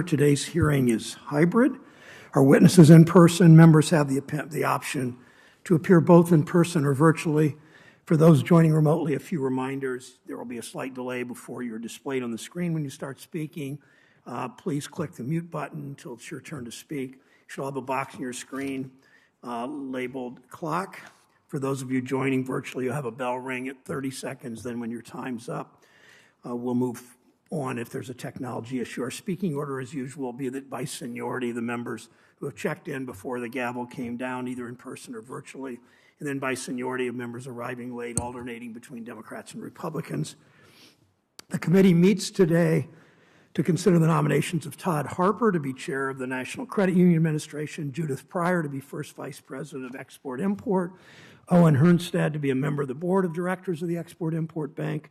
Today's hearing is hybrid. Our witnesses in person. Members have the option to appear both in person or virtually. For those joining remotely, a few reminders. There will be a slight delay before you're displayed on the screen when you start speaking. Please click the mute button until it's your turn to speak. You should all have a box on your screen labeled clock. For those of you joining virtually, you'll have a bell ring at 30 seconds. Then when your time's up, we'll move on if there's a technology issue. Our speaking order, as usual, will be that by seniority, the members who have checked in before the gavel came down, either in person or virtually, and then by seniority of members arriving late, alternating between Democrats and Republicans. The committee meets today to consider the nominations of Todd Harper to be chair of the National Credit Union Administration, Judith Pryor to be first vice president of Export-Import, Owen Herrnstadt to be a member of the board of directors of the Export-Import Bank.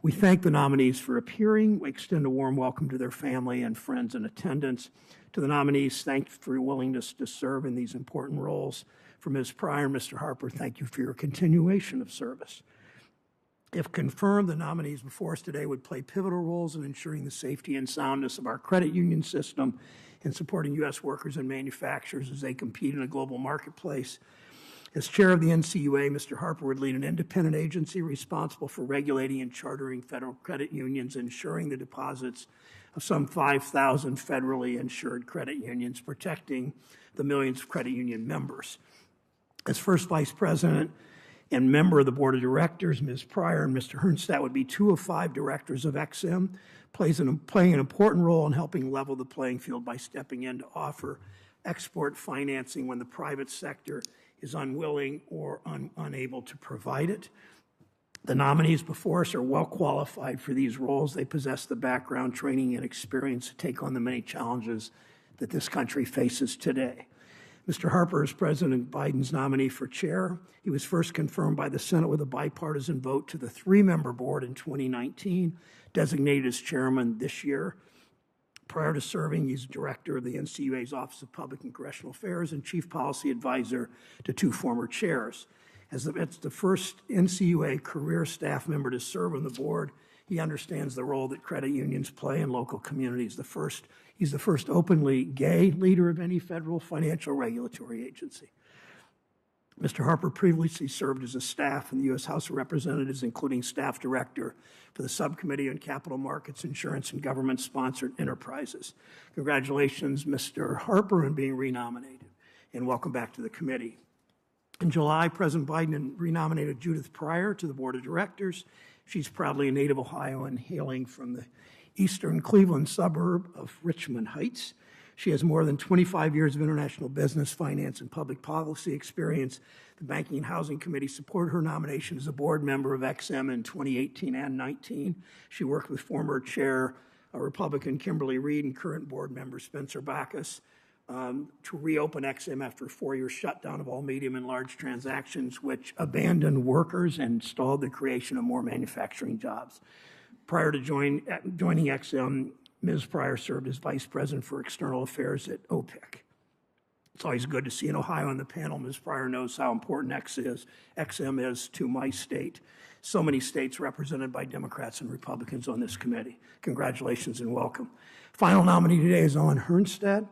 We thank the nominees for appearing. We extend a warm welcome to their family and friends in attendance. To the nominees, thank you for your willingness to serve in these important roles. For Ms. Pryor and Mr. Harper, thank you for your continuation of service. If confirmed, the nominees before us today would play pivotal roles in ensuring the safety and soundness of our credit union system and supporting U.S. workers and manufacturers as they compete in a global marketplace. As chair of the NCUA, Mr. Harper would lead an independent agency responsible for regulating and chartering federal credit unions, ensuring the deposits of some 5,000 federally insured credit unions, protecting the millions of credit union members. As first vice president and member of the board of directors, Ms. Pryor and Mr. Herrnstadt would be 2 of 5 directors of XM, playing an important role in helping level the playing field by stepping in to offer export financing when the private sector is unwilling or unable to provide it. The nominees before us are well qualified for these roles. They possess the background, training, and experience to take on the many challenges that this country faces today. Mr. Harper is President Biden's nominee for chair. He was first confirmed by the Senate with a bipartisan vote to the 3-member board in 2019, designated as chairman this year. Prior to serving, he's director of the NCUA's Office of Public and Congressional Affairs and chief policy advisor to 2 former chairs. As the first NCUA career staff member to serve on the board, he understands the role that credit unions play in local communities. He's the first openly gay leader of any federal financial regulatory agency. Mr. Harper previously served as a staff in the U.S. House of Representatives, including staff director for the Subcommittee on Capital Markets, Insurance, and Government-Sponsored Enterprises. Congratulations, Mr. Harper, on being renominated, and welcome back to the committee. In July, President Biden renominated Judith Pryor to the board of directors. She's proudly a native Ohioan, hailing from the eastern Cleveland suburb of Richmond Heights. She has more than 25 years of international business, finance, and public policy experience. The Banking and Housing Committee supported her nomination as a board member of XM in 2018 and 19. She worked with former chair, Republican Kimberly Reed, and current board member Spencer Backus to reopen XM after a 4-year shutdown of all medium and large transactions, which abandoned workers and stalled the creation of more manufacturing jobs. Prior to joining XM, Ms. Pryor served as Vice President for External Affairs at OPEC. It's always good to see an Ohio on the panel. Ms. Pryor knows how important XM is to my state. So many states represented by Democrats and Republicans on this committee. Congratulations and welcome. Final nominee today is Owen Herrnstadt.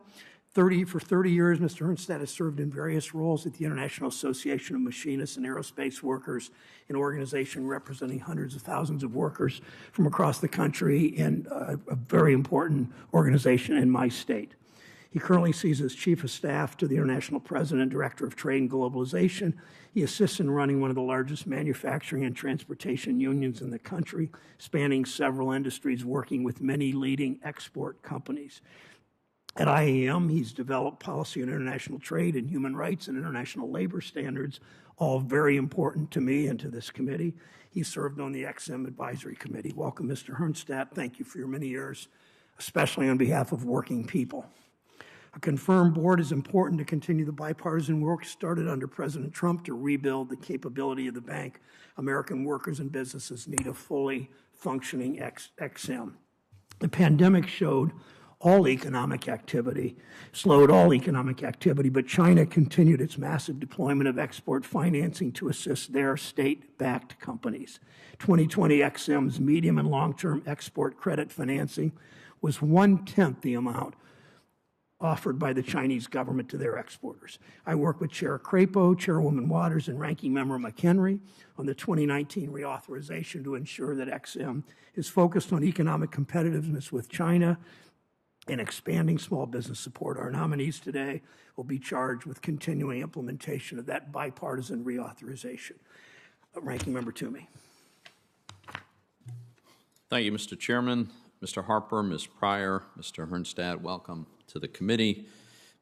For 30 years, Mr. Herrnstadt has served in various roles at the International Association of Machinists and Aerospace Workers, an organization representing hundreds of thousands of workers from across the country and a very important organization in my state. He currently sees as Chief of Staff to the International President and Director of Trade and Globalization. He assists in running one of the largest manufacturing and transportation unions in the country, spanning several industries, working with many leading export companies. At IAM, he's developed policy on international trade and human rights and international labor standards, all very important to me and to this committee. He served on the XM Advisory Committee. Welcome, Mr. Herrnstadt. Thank you for your many years, especially on behalf of working people. A confirmed board is important to continue the bipartisan work started under President Trump to rebuild the capability of the bank. American workers and businesses need a fully functioning XM. The pandemic slowed all economic activity, but China continued its massive deployment of export financing to assist their state-backed companies. 2020 XM's medium and long-term export credit financing was 1/10 the amount offered by the Chinese government to their exporters. I work with Chair Crapo, Chairwoman Waters, and Ranking Member McHenry on the 2019 reauthorization to ensure that EXIM is focused on economic competitiveness with China and expanding small business support. Our nominees today will be charged with continuing implementation of that bipartisan reauthorization. Ranking Member Toomey. Thank you, Mr. Chairman. Mr. Harper, Ms. Pryor, Mr. Herrnstadt, welcome to the committee.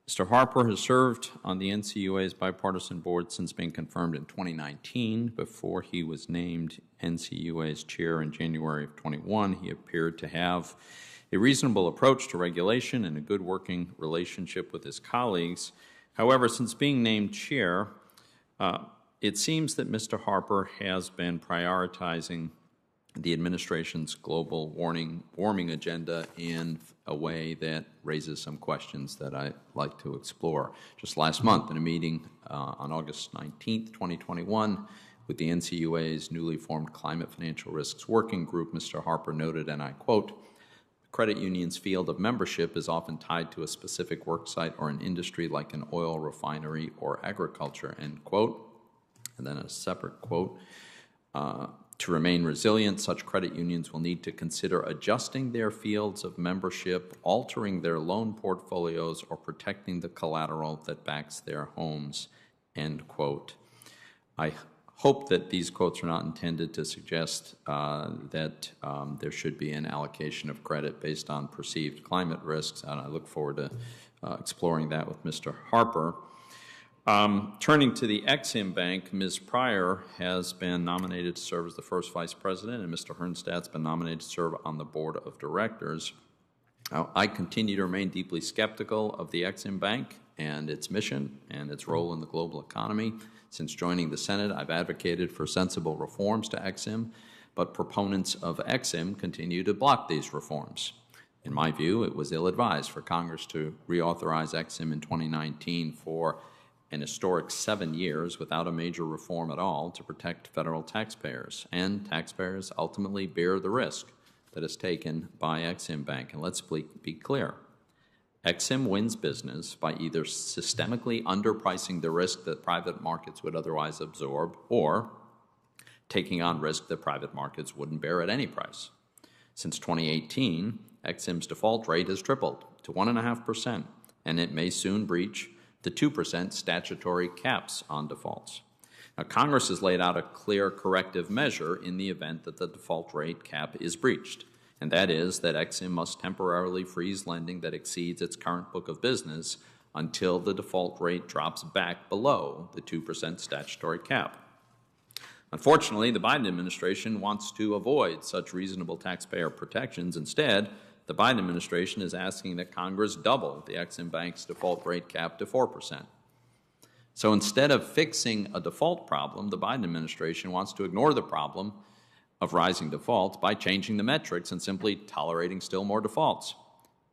Mr. Harper has served on the NCUA's bipartisan board since being confirmed in 2019. Before he was named NCUA's chair in January of 21, he appeared to have a reasonable approach to regulation and a good working relationship with his colleagues. However, since being named chair, it seems that Mr. Harper has been prioritizing the administration's global warming agenda in a way that raises some questions that I'd like to explore. Just last month in a meeting on August 19th, 2021, with the NCUA's newly formed Climate Financial Risks Working Group, Mr. Harper noted, and I quote, "The credit union's field of membership is often tied to a specific worksite or an industry like an oil refinery or agriculture," end quote. And then a separate quote, "To remain resilient, such credit unions will need to consider adjusting their fields of membership, altering their loan portfolios, or protecting the collateral that backs their homes," end quote. I hope that these quotes are not intended to suggest that there should be an allocation of credit based on perceived climate risks, and I look forward to exploring that with Mr. Harper. Turning to the EXIM Bank, Ms. Pryor has been nominated to serve as the first vice president, and Mr. Herrnstadt's been nominated to serve on the board of directors. I continue to remain deeply skeptical of the EXIM Bank and its mission and its role in the global economy. Since joining the Senate, I've advocated for sensible reforms to EXIM, but proponents of EXIM continue to block these reforms. In my view, it was ill-advised for Congress to reauthorize EXIM in 2019 for an historic 7 years without a major reform at all to protect federal taxpayers. And taxpayers ultimately bear the risk that is taken by EXIM Bank. And let's be clear. EXIM wins business by either systemically underpricing the risk that private markets would otherwise absorb or taking on risk that private markets wouldn't bear at any price. Since 2018, EXIM's default rate has tripled to 1.5%, and it may soon breach the 2% statutory caps on defaults. Now, Congress has laid out a clear corrective measure in the event that the default rate cap is breached, and that is that EXIM must temporarily freeze lending that exceeds its current book of business until the default rate drops back below the 2% statutory cap. Unfortunately, the Biden administration wants to avoid such reasonable taxpayer protections. Instead, the Biden administration is asking that Congress double the EXIM Bank's default rate cap to 4%. So instead of fixing a default problem, the Biden administration wants to ignore the problem of rising defaults by changing the metrics and simply tolerating still more defaults.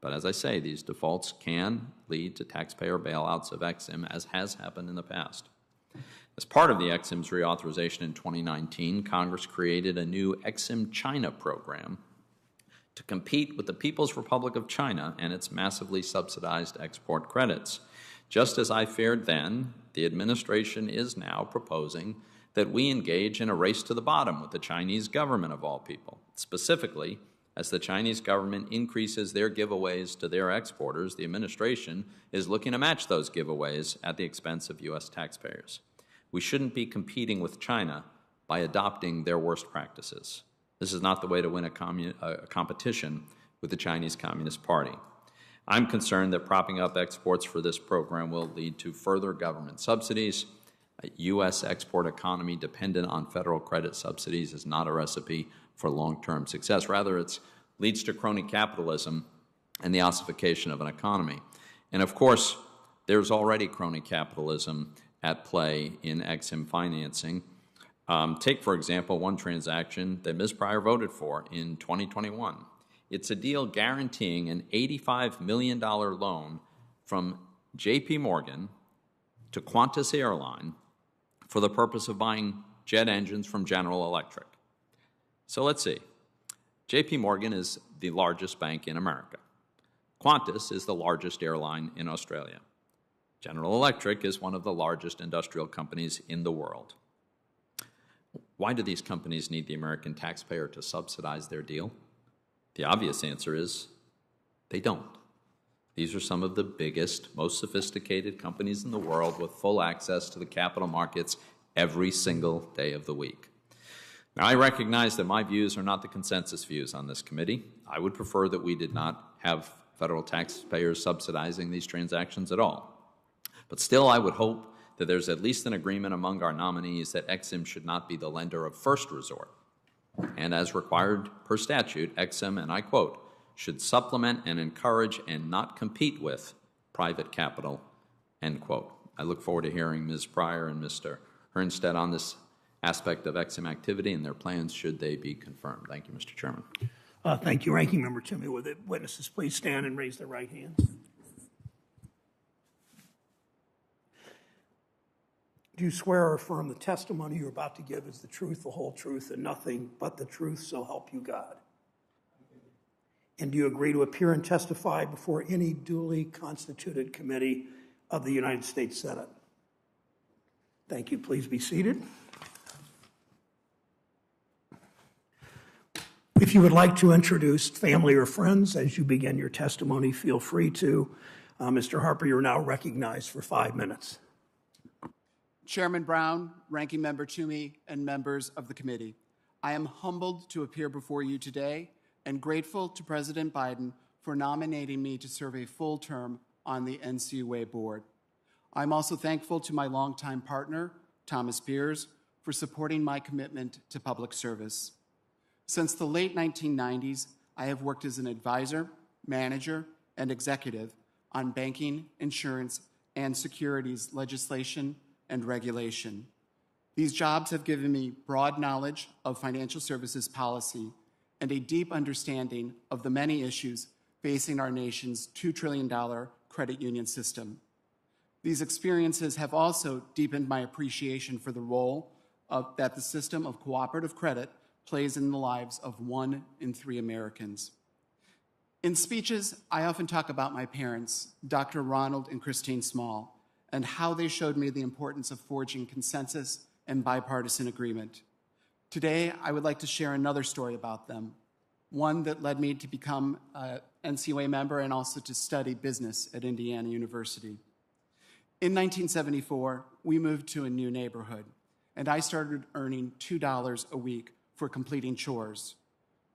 But as I say, these defaults can lead to taxpayer bailouts of EXIM, as has happened in the past. As part of the EXIM's reauthorization in 2019, Congress created a new EXIM China program to compete with the People's Republic of China and its massively subsidized export credits. Just as I feared then, the administration is now proposing that we engage in a race to the bottom with the Chinese government of all people. Specifically, as the Chinese government increases their giveaways to their exporters, the administration is looking to match those giveaways at the expense of U.S. taxpayers. We shouldn't be competing with China by adopting their worst practices. This is not the way to win a competition with the Chinese Communist Party. I'm concerned that propping up exports for this program will lead to further government subsidies. A U.S. export economy dependent on federal credit subsidies is not a recipe for long-term success. Rather, it leads to crony capitalism and the ossification of an economy. And of course, there's already crony capitalism at play in EXIM financing. Take, for example, one transaction that Ms. Pryor voted for in 2021. It's a deal guaranteeing an $85 million loan from J.P. Morgan to Qantas Airline for the purpose of buying jet engines from General Electric. So let's see. J.P. Morgan is the largest bank in America. Qantas is the largest airline in Australia. General Electric is one of the largest industrial companies in the world. Why do these companies need the American taxpayer to subsidize their deal? The obvious answer is they don't. These are some of the biggest, most sophisticated companies in the world with full access to the capital markets every single day of the week. Now, I recognize that my views are not the consensus views on this committee. I would prefer that we did not have federal taxpayers subsidizing these transactions at all. But still, I would hope that there's at least an agreement among our nominees that EXIM should not be the lender of first resort. And as required per statute, EXIM, and I quote, should supplement and encourage and not compete with private capital, end quote. I look forward to hearing Ms. Pryor and Mr. Herrnstadt on this aspect of EXIM activity and their plans should they be confirmed. Thank you, Mr. Chairman. Thank you, Ranking Member Toomey. Will the witnesses please stand and raise their right hands? Do you swear or affirm the testimony you're about to give is the truth, the whole truth, and nothing but the truth, so help you God? And do you agree to appear and testify before any duly constituted committee of the United States Senate? Thank you. Please be seated. If you would like to introduce family or friends as you begin your testimony, feel free to. Mr. Harper, you're now recognized for 5 minutes. Chairman Brown, Ranking Member Toomey, and members of the committee, I am humbled to appear before you today and grateful to President Biden for nominating me to serve a full term on the NCUA board. I'm also thankful to my longtime partner, Thomas Beers, for supporting my commitment to public service. Since the late 1990s, I have worked as an advisor, manager, and executive on banking, insurance, and securities legislation and regulation. These jobs have given me broad knowledge of financial services policy and a deep understanding of the many issues facing our nation's $2 trillion credit union system. These experiences have also deepened my appreciation for the role that the system of cooperative credit plays in the lives of 1 in 3 Americans. In speeches, I often talk about my parents, Dr. Ronald and Christine Small, and how they showed me the importance of forging consensus and bipartisan agreement. Today, I would like to share another story about them, one that led me to become an NCUA member and also to study business at Indiana University. In 1974, we moved to a new neighborhood, and I started earning $2 a week for completing chores.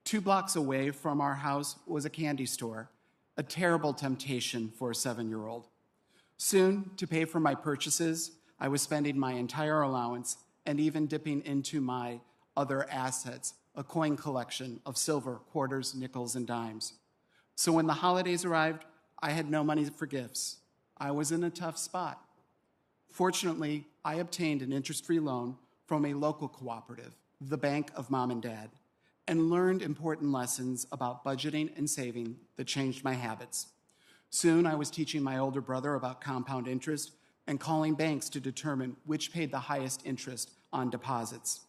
2 blocks away from our house was a candy store, a terrible temptation for a 7-year-old. Soon, to pay for my purchases, I was spending my entire allowance and even dipping into my other assets, a coin collection of silver, quarters, nickels, and dimes. So when the holidays arrived, I had no money for gifts. I was in a tough spot. Fortunately, I obtained an interest-free loan from a local cooperative, the Bank of Mom and Dad, and learned important lessons about budgeting and saving that changed my habits. Soon, I was teaching my older brother about compound interest and calling banks to determine which paid the highest interest on deposits.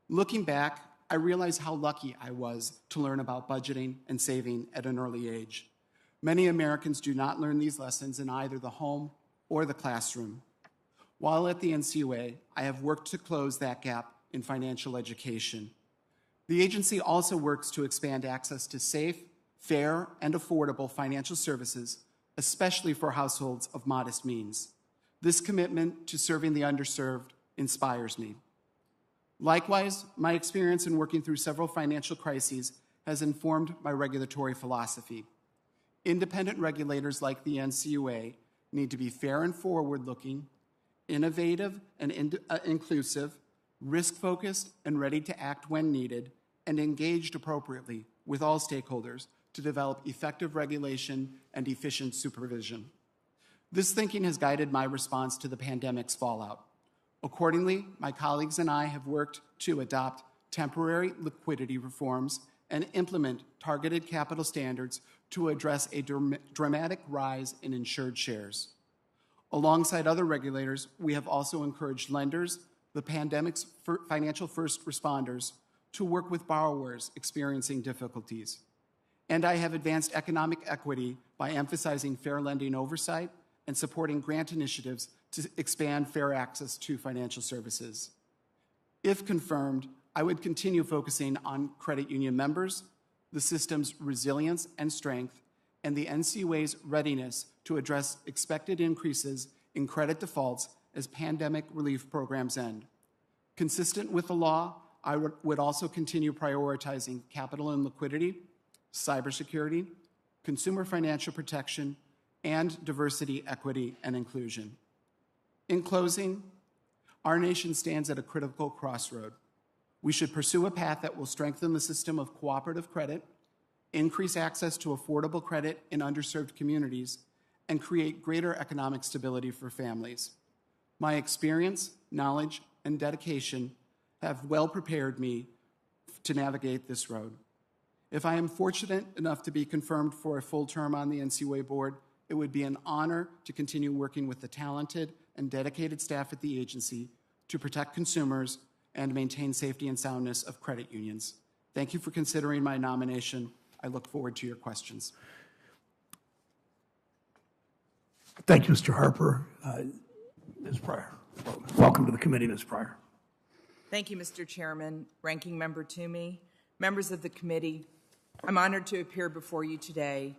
Looking back, I realized how lucky I was to learn about budgeting and saving at an early age. Many Americans do not learn these lessons in either the home or the classroom. While at the NCUA, I have worked to close that gap in financial education. The agency also works to expand access to safe, fair, and affordable financial services, especially for households of modest means. This commitment to serving the underserved inspires me. Likewise, my experience in working through several financial crises has informed my regulatory philosophy. Independent regulators like the NCUA need to be fair and forward-looking, innovative and inclusive, risk-focused and ready to act when needed, and engaged appropriately with all stakeholders to develop effective regulation and efficient supervision. This thinking has guided my response to the pandemic's fallout. Accordingly, my colleagues and I have worked to adopt temporary liquidity reforms and implement targeted capital standards to address a dramatic rise in insured shares. Alongside other regulators, we have also encouraged lenders, the pandemic's financial first responders, to work with borrowers experiencing difficulties. And I have advanced economic equity by emphasizing fair lending oversight and supporting grant initiatives to expand fair access to financial services. If confirmed, I would continue focusing on credit union members, the system's resilience and strength, and the NCUA's readiness to address expected increases in credit defaults as pandemic relief programs end. Consistent with the law, I would also continue prioritizing capital and liquidity, cybersecurity, consumer financial protection, and diversity, equity, and inclusion. In closing, our nation stands at a critical crossroad. We should pursue a path that will strengthen the system of cooperative credit, increase access to affordable credit in underserved communities, and create greater economic stability for families. My experience, knowledge, and dedication have well prepared me to navigate this road. If I am fortunate enough to be confirmed for a full term on the NCUA board, it would be an honor to continue working with the talented and dedicated staff at the agency to protect consumers and maintain safety and soundness of credit unions. Thank you for considering my nomination. I look forward to your questions. Thank you, Mr. Harper. Ms. Pryor. Welcome to the committee, Ms. Pryor. Thank you, Mr. Chairman, Ranking Member Toomey, members of the committee. I'm honored to appear before you today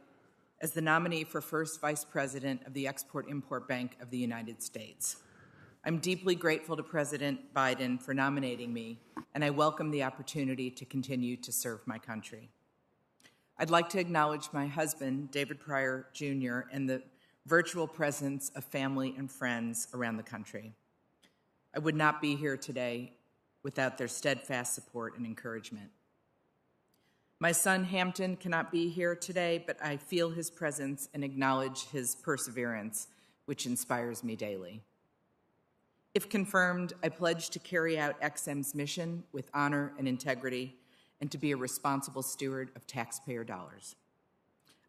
as the nominee for first Vice President of the Export-Import Bank of the United States. I'm deeply grateful to President Biden for nominating me, and I welcome the opportunity to continue to serve my country. I'd like to acknowledge my husband, David Pryor, Jr., and the virtual presence of family and friends around the country. I would not be here today without their steadfast support and encouragement. My son, Hampton, cannot be here today, but I feel his presence and acknowledge his perseverance, which inspires me daily. If confirmed, I pledge to carry out XM's mission with honor and integrity and to be a responsible steward of taxpayer dollars.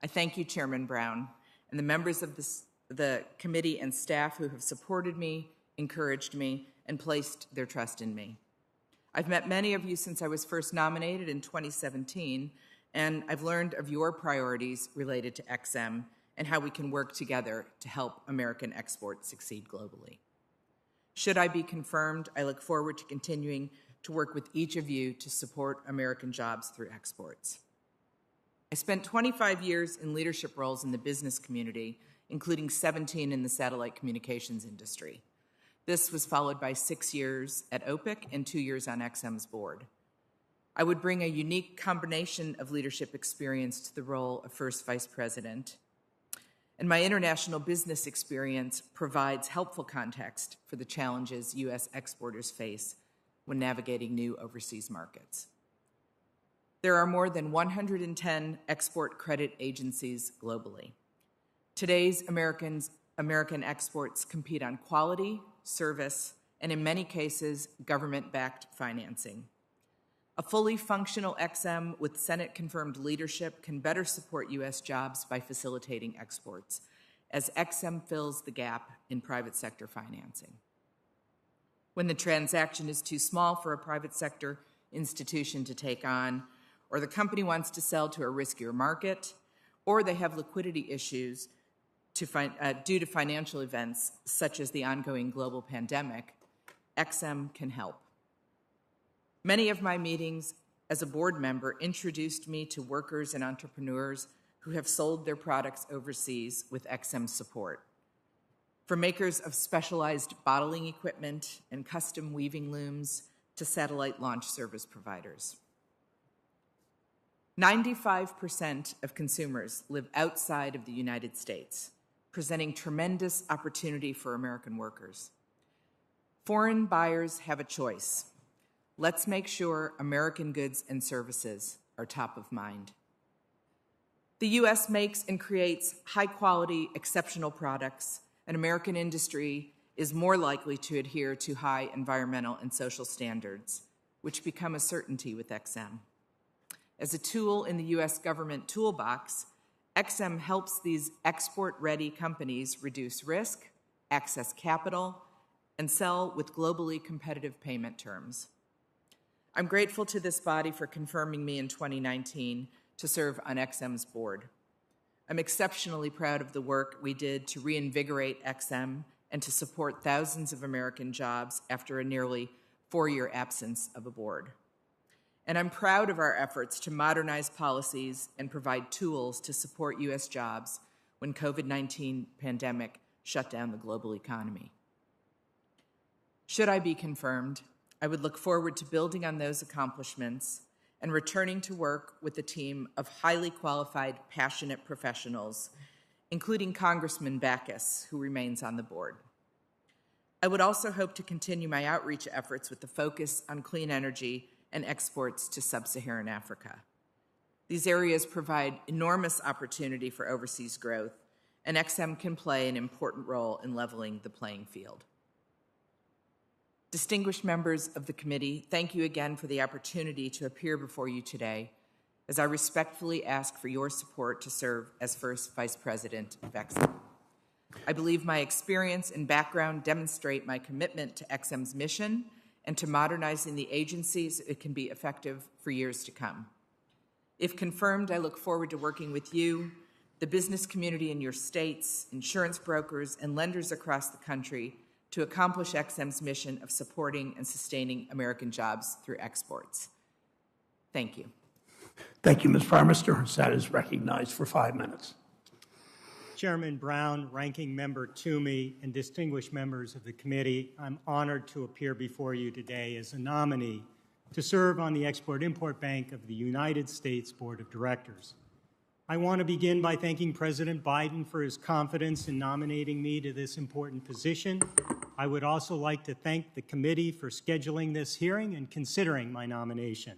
I thank you, Chairman Brown, and the members of the committee and staff who have supported me, encouraged me, and placed their trust in me. I've met many of you since I was first nominated in 2017, and I've learned of your priorities related to XM and how we can work together to help American exports succeed globally. Should I be confirmed, I look forward to continuing to work with each of you to support American jobs through exports. I spent 25 years in leadership roles in the business community, including 17 in the satellite communications industry. This was followed by 6 years at OPIC and 2 years on XM's board. I would bring a unique combination of leadership experience to the role of First Vice President, and my international business experience provides helpful context for the challenges U.S. exporters face when navigating new overseas markets. There are more than 110 export credit agencies globally. Today's American exports compete on quality, service, and in many cases, government-backed financing. A fully functional XM with Senate-confirmed leadership can better support U.S. jobs by facilitating exports, as XM fills the gap in private sector financing. When the transaction is too small for a private sector institution to take on, or the company wants to sell to a riskier market, or they have liquidity issues due to financial events such as the ongoing global pandemic, XM can help. Many of my meetings as a board member introduced me to workers and entrepreneurs who have sold their products overseas with XM support. From makers of specialized bottling equipment and custom weaving looms to satellite launch service providers. 95% of consumers live outside of the United States, presenting tremendous opportunity for American workers. Foreign buyers have a choice. Let's make sure American goods and services are top of mind. The U.S. makes and creates high-quality, exceptional products, and American industry is more likely to adhere to high environmental and social standards, which become a certainty with XM. As a tool in the U.S. government toolbox, XM helps these export-ready companies reduce risk, access capital, and sell with globally competitive payment terms. I'm grateful to this body for confirming me in 2019 to serve on XM's board. I'm exceptionally proud of the work we did to reinvigorate XM and to support thousands of American jobs after a nearly 4-year absence of a board. And I'm proud of our efforts to modernize policies and provide tools to support U.S. jobs when COVID-19 pandemic shut down the global economy. Should I be confirmed, I would look forward to building on those accomplishments and returning to work with a team of highly qualified, passionate professionals, including Congressman Backus, who remains on the board. I would also hope to continue my outreach efforts with the focus on clean energy and exports to sub-Saharan Africa. These areas provide enormous opportunity for overseas growth, and XM can play an important role in leveling the playing field. Distinguished members of the committee, thank you again for the opportunity to appear before you today, as I respectfully ask for your support to serve as first Vice President of XM. I believe my experience and background demonstrate my commitment to XM's mission and to modernizing the agency so it can be effective for years to come. If confirmed, I look forward to working with you, the business community in your states, insurance brokers, and lenders across the country to accomplish XM's mission of supporting and sustaining American jobs through exports. Thank you. Thank you, Ms. Pryor. Mr. Herrnstadt is recognized for 5 minutes. Chairman Brown, Ranking Member Toomey, and distinguished members of the committee, I'm honored to appear before you today as a nominee to serve on the Export-Import Bank of the United States Board of Directors. I want to begin by thanking President Biden for his confidence in nominating me to this important position. I would also like to thank the committee for scheduling this hearing and considering my nomination.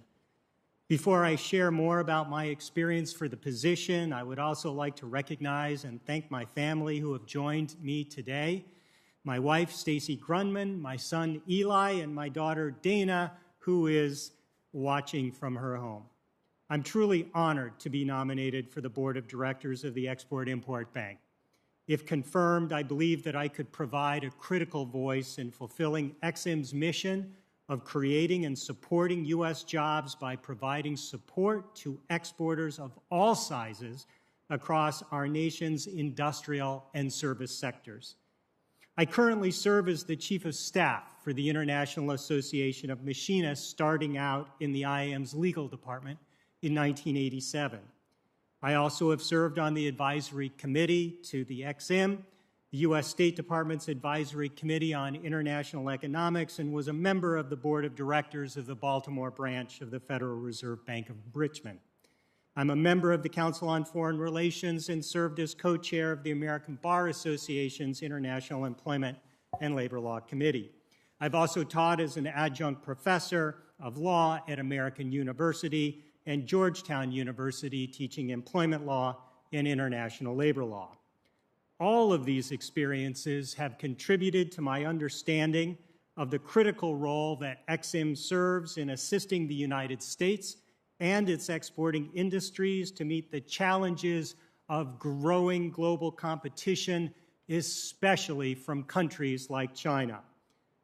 Before I share more about my experience for the position, I would also like to recognize and thank my family who have joined me today. My wife, Stacy Grunman, my son, Eli, and my daughter, Dana, who is watching from her home. I'm truly honored to be nominated for the Board of Directors of the Export-Import Bank. If confirmed, I believe that I could provide a critical voice in fulfilling XM's mission of creating and supporting U.S. jobs by providing support to exporters of all sizes across our nation's industrial and service sectors. I currently serve as the Chief of Staff for the International Association of Machinists, starting out in the IAM's legal department in 1987. I also have served on the advisory committee to the XM, the U.S. State Department's Advisory Committee on International Economics, and was a member of the Board of Directors of the Baltimore branch of the Federal Reserve Bank of Richmond. I'm a member of the Council on Foreign Relations and served as co-chair of the American Bar Association's International Employment and Labor Law Committee. I've also taught as an adjunct professor of law at American University and Georgetown University, teaching employment law and international labor law. All of these experiences have contributed to my understanding of the critical role that XM serves in assisting the United States and its exporting industries to meet the challenges of growing global competition, especially from countries like China.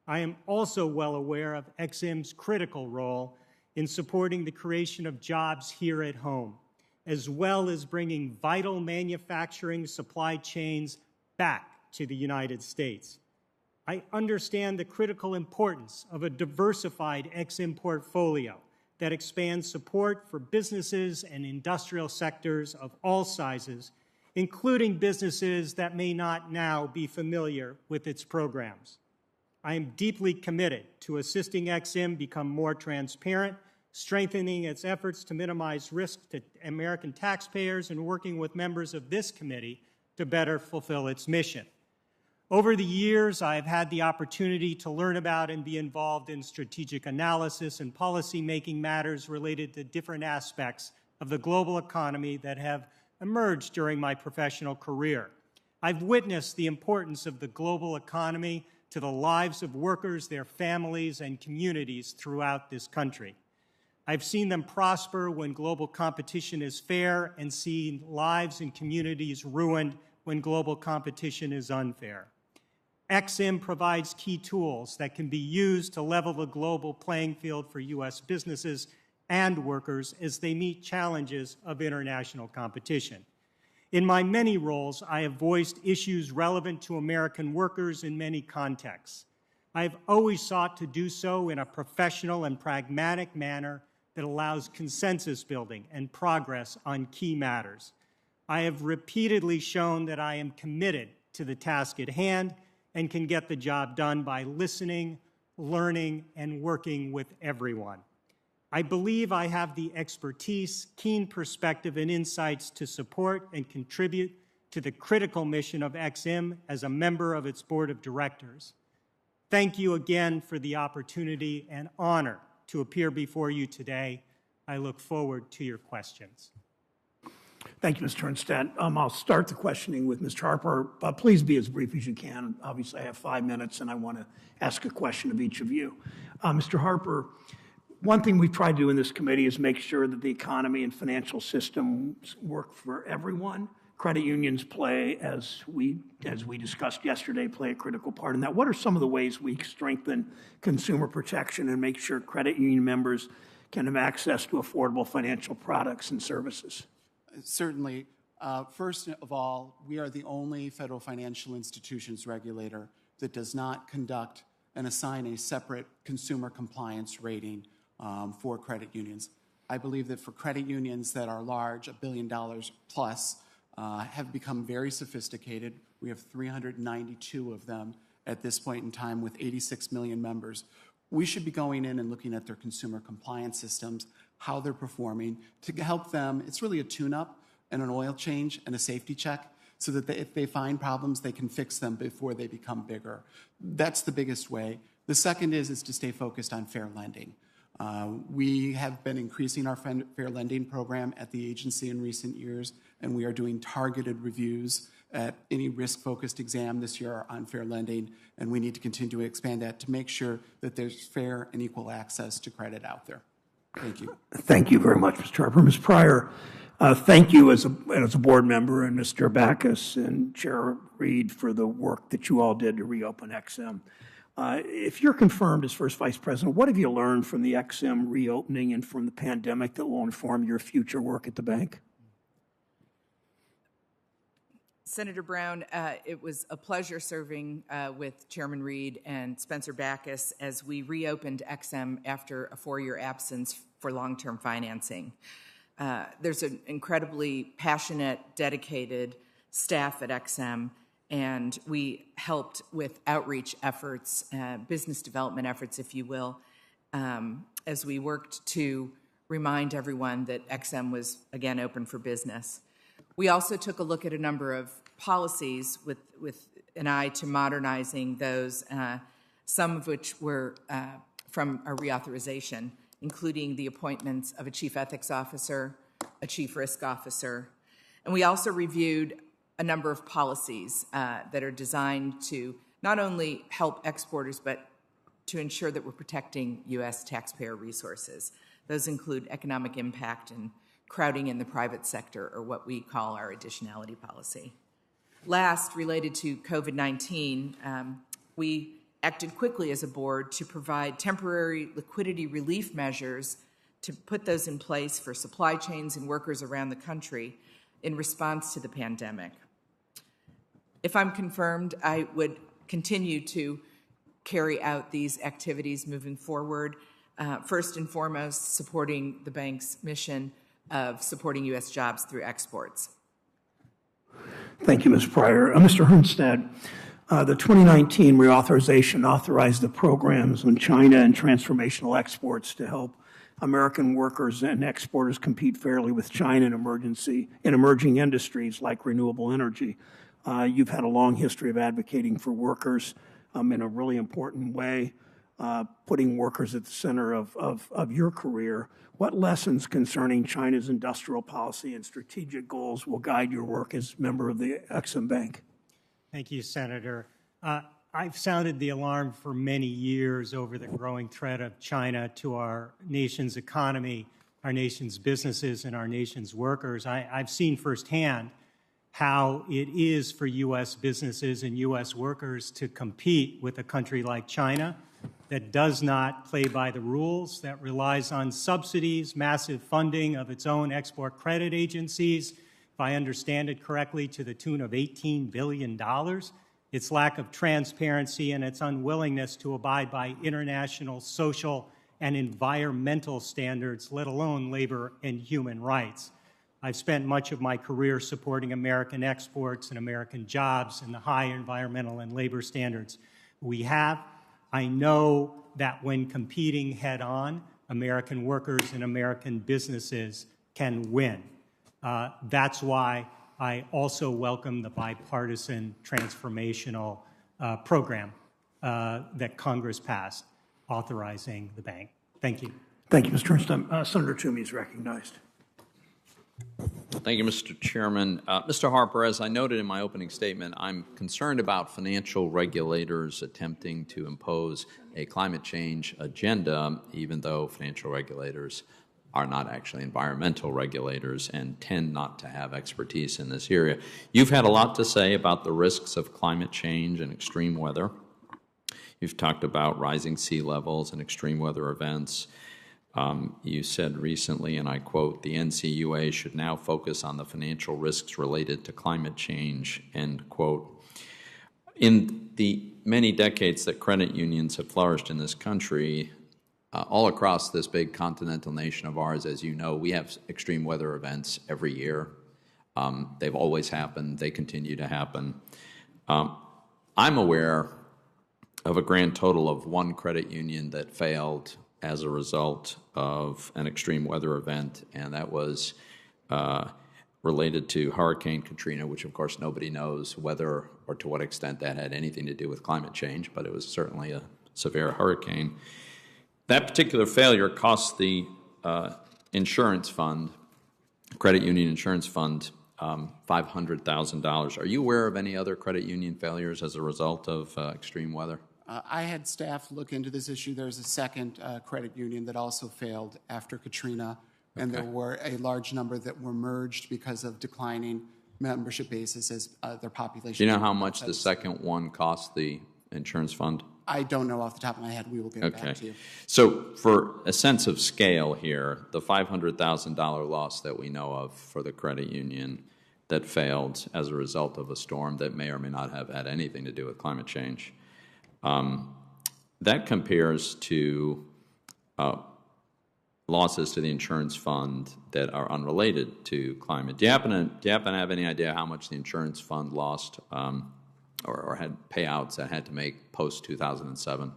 I am also well aware of XM's critical role in supporting the creation of jobs here at home, as well as bringing vital manufacturing supply chains back to the United States. I understand the critical importance of a diversified XM portfolio that expands support for businesses and industrial sectors of all sizes, including businesses that may not now be familiar with its programs. I am deeply committed to assisting XM become more transparent, strengthening its efforts to minimize risk to American taxpayers, and working with members of this committee to better fulfill its mission. Over the years, I have had the opportunity to learn about and be involved in strategic analysis and policy-making matters related to different aspects of the global economy that have emerged during my professional career. I've witnessed the importance of the global economy to the lives of workers, their families, and communities throughout this country. I've seen them prosper when global competition is fair and seen lives and communities ruined when global competition is unfair. XM provides key tools that can be used to level the global playing field for U.S. businesses and workers as they meet challenges of international competition. In my many roles, I have voiced issues relevant to American workers in many contexts. I have always sought to do so in a professional and pragmatic manner that allows consensus building and progress on key matters. I have repeatedly shown that I am committed to the task at hand and can get the job done by listening, learning, and working with everyone. I believe I have the expertise, keen perspective, and insights to support and contribute to the critical mission of XM as a member of its board of directors. Thank you again for the opportunity and honor to appear before you today. I look forward to your questions. Thank you, Mr. Herrnstadt. I'll start the questioning with Mr. Harper. Please be as brief as you can. Obviously, I have 5 minutes, and I want to ask a question of each of you. Mr. Harper, one thing we've tried to do in this committee is make sure that the economy and financial systems work for everyone. Credit unions play, as we discussed yesterday, play a critical part in that. What are some of the ways we strengthen consumer protection and make sure credit union members can have access to affordable financial products and services? Certainly. First of all, we are the only federal financial institutions regulator that does not conduct and assign a separate consumer compliance rating for credit unions. I believe that for credit unions that are large, $1 billion plus, have become very sophisticated. We have 392 of them at this point in time with 86 million members. We should be going in and looking at their consumer compliance systems, how they're performing, to help them. It's really a tune-up and an oil change and a safety check so that if they find problems, they can fix them before they become bigger. That's the biggest way. The second is to stay focused on fair lending. We have been increasing our fair lending program at the agency in recent years, and we are doing targeted reviews at any risk-focused exam this year on fair lending, and we need to continue to expand that to make sure that there's fair and equal access to credit out there. Thank you. Thank you very much, Mr. Harper. Ms. Pryor, thank you as a board member, and Mr. Backus and Chair Reed for the work that you all did to reopen XM. If you're confirmed as first vice president, what have you learned from the XM reopening and from the pandemic that will inform your future work at the bank? Senator Brown, it was a pleasure serving with Chairman Reed and Spencer Backus as we reopened XM after a 4-year absence for long-term financing. There's an incredibly passionate, dedicated staff at XM, and we helped with outreach efforts, business development efforts, if you will, as we worked to remind everyone that XM was again open for business. We also took a look at a number of policies with an eye to modernizing those, some of which were from our reauthorization, including the appointments of a chief ethics officer, a chief risk officer, and we also reviewed a number of policies that are designed to not only help exporters, but to ensure that we're protecting U.S. taxpayer resources. Those include economic impact and crowding in the private sector, or what we call our additionality policy. Last, related to COVID-19, we acted quickly as a board to provide temporary liquidity relief measures to put those in place for supply chains and workers around the country in response to the pandemic. If I'm confirmed, I would continue to carry out these activities moving forward, first and foremost supporting the bank's mission of supporting U.S. jobs through exports. Thank you, Ms. Pryor. Mr. Herrnstadt, the 2019 reauthorization authorized the programs on China and transformational exports to help American workers and exporters compete fairly with China in emerging industries like renewable energy. You've had a long history of advocating for workers in a really important way, putting workers at the center of your career. What lessons concerning China's industrial policy and strategic goals will guide your work as member of the XM Bank? Thank you, Senator. I've sounded the alarm for many years over the growing threat of China to our nation's economy, our nation's businesses, and our nation's workers. I've seen firsthand how it is for U.S. businesses and U.S. workers to compete with a country like China. that does not play by the rules, that relies on subsidies, massive funding of its own export credit agencies, if I understand it correctly, to the tune of $18 billion. Its lack of transparency and its unwillingness to abide by international social and environmental standards, let alone labor and human rights. I've spent much of my career supporting American exports and American jobs and the high environmental and labor standards we have. I know that when competing head-on, American workers and American businesses can win. That's why I also welcome the bipartisan transformational program that Congress passed authorizing the bank. Thank you. Thank you, Mr. Herrnstadt. Senator Toomey is recognized. Thank you, Mr. Chairman. Mr. Harper, as I noted in my opening statement, I'm concerned about financial regulators attempting to impose a climate change agenda, even though financial regulators are not actually environmental regulators and tend not to have expertise in this area. You've had a lot to say about the risks of climate change and extreme weather. You've talked about rising sea levels and extreme weather events. You said recently, and I quote, the NCUA should now focus on the financial risks related to climate change, end quote. In the many decades that credit unions have flourished in this country, all across this big continental nation of ours, as you know, we have extreme weather events every year. They've always happened. They continue to happen. I'm aware of a grand total of one credit union that failed as a result of an extreme weather event, and that was related to Hurricane Katrina, which of course nobody knows whether or to what extent that had anything to do with climate change, but it was certainly a severe hurricane. That particular failure cost the insurance fund, credit union insurance fund, $500,000. Are you aware of any other credit union failures as a result of extreme weather? I had staff look into this issue. There's a second credit union that also failed after Katrina, and there were a large number that were merged because of declining membership bases as their population. Do you know how much the second one cost the insurance fund? I don't know off the top of my head. We will get back to you. So for a sense of scale here, the $500,000 loss that we know of for the credit union that failed as a result of a storm that may or may not have had anything to do with climate change, that compares to losses to the insurance fund that are unrelated to climate. Do you happen to have any idea how much the insurance fund lost or had payouts that had to make post-2007?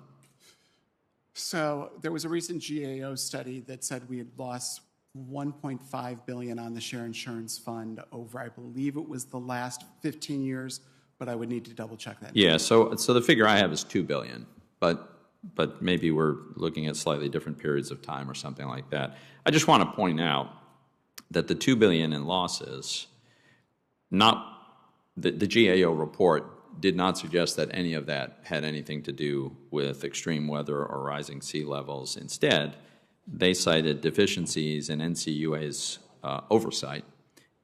So there was a recent GAO study that said we had lost $1.5 billion on the share insurance fund over, I believe it was the last 15 years, but I would need to double check that. Yeah, so the figure I have is $2 billion, but maybe we're looking at slightly different periods of time or something like that. I just want to point out that the $2 billion in losses, not the GAO report did not suggest that any of that had anything to do with extreme weather or rising sea levels. Instead, they cited deficiencies in NCUA's oversight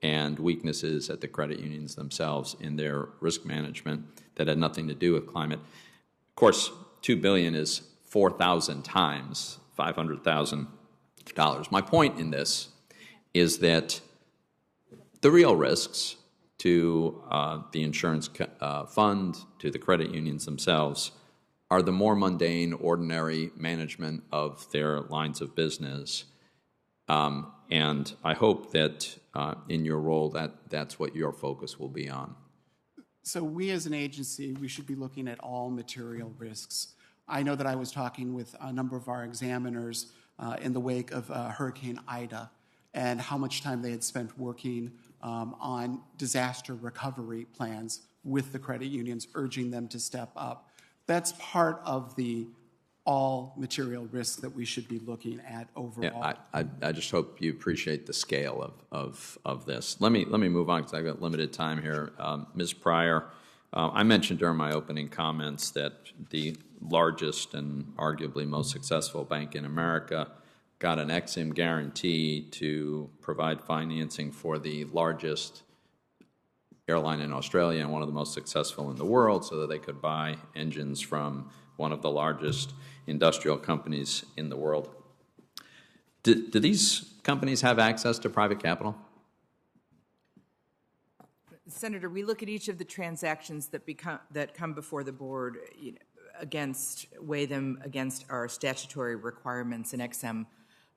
and weaknesses at the credit unions themselves in their risk management that had nothing to do with climate. Of course, $2 billion is 4,000 times $500,000. My point in this is that the real risks to the insurance fund, to the credit unions themselves, are the more mundane, ordinary management of their lines of business. And I hope that in your role that's what your focus will be on. So we as an agency, we should be looking at all material risks. I know that I was talking with a number of our examiners in the wake of Hurricane Ida and how much time they had spent working on disaster recovery plans with the credit unions, urging them to step up. That's part of the all material risks that we should be looking at overall. Yeah, I just hope you appreciate the scale of this. Let me move on because I've got limited time here. Ms. Pryor, I mentioned during my opening comments that the largest and arguably most successful bank in America got an Ex-Im guarantee to provide financing for the largest airline in Australia and one of the most successful in the world so that they could buy engines from one of the largest industrial companies in the world. Do these companies have access to private capital? Senator, we look at each of the transactions that come before the board, weigh them against our statutory requirements and XM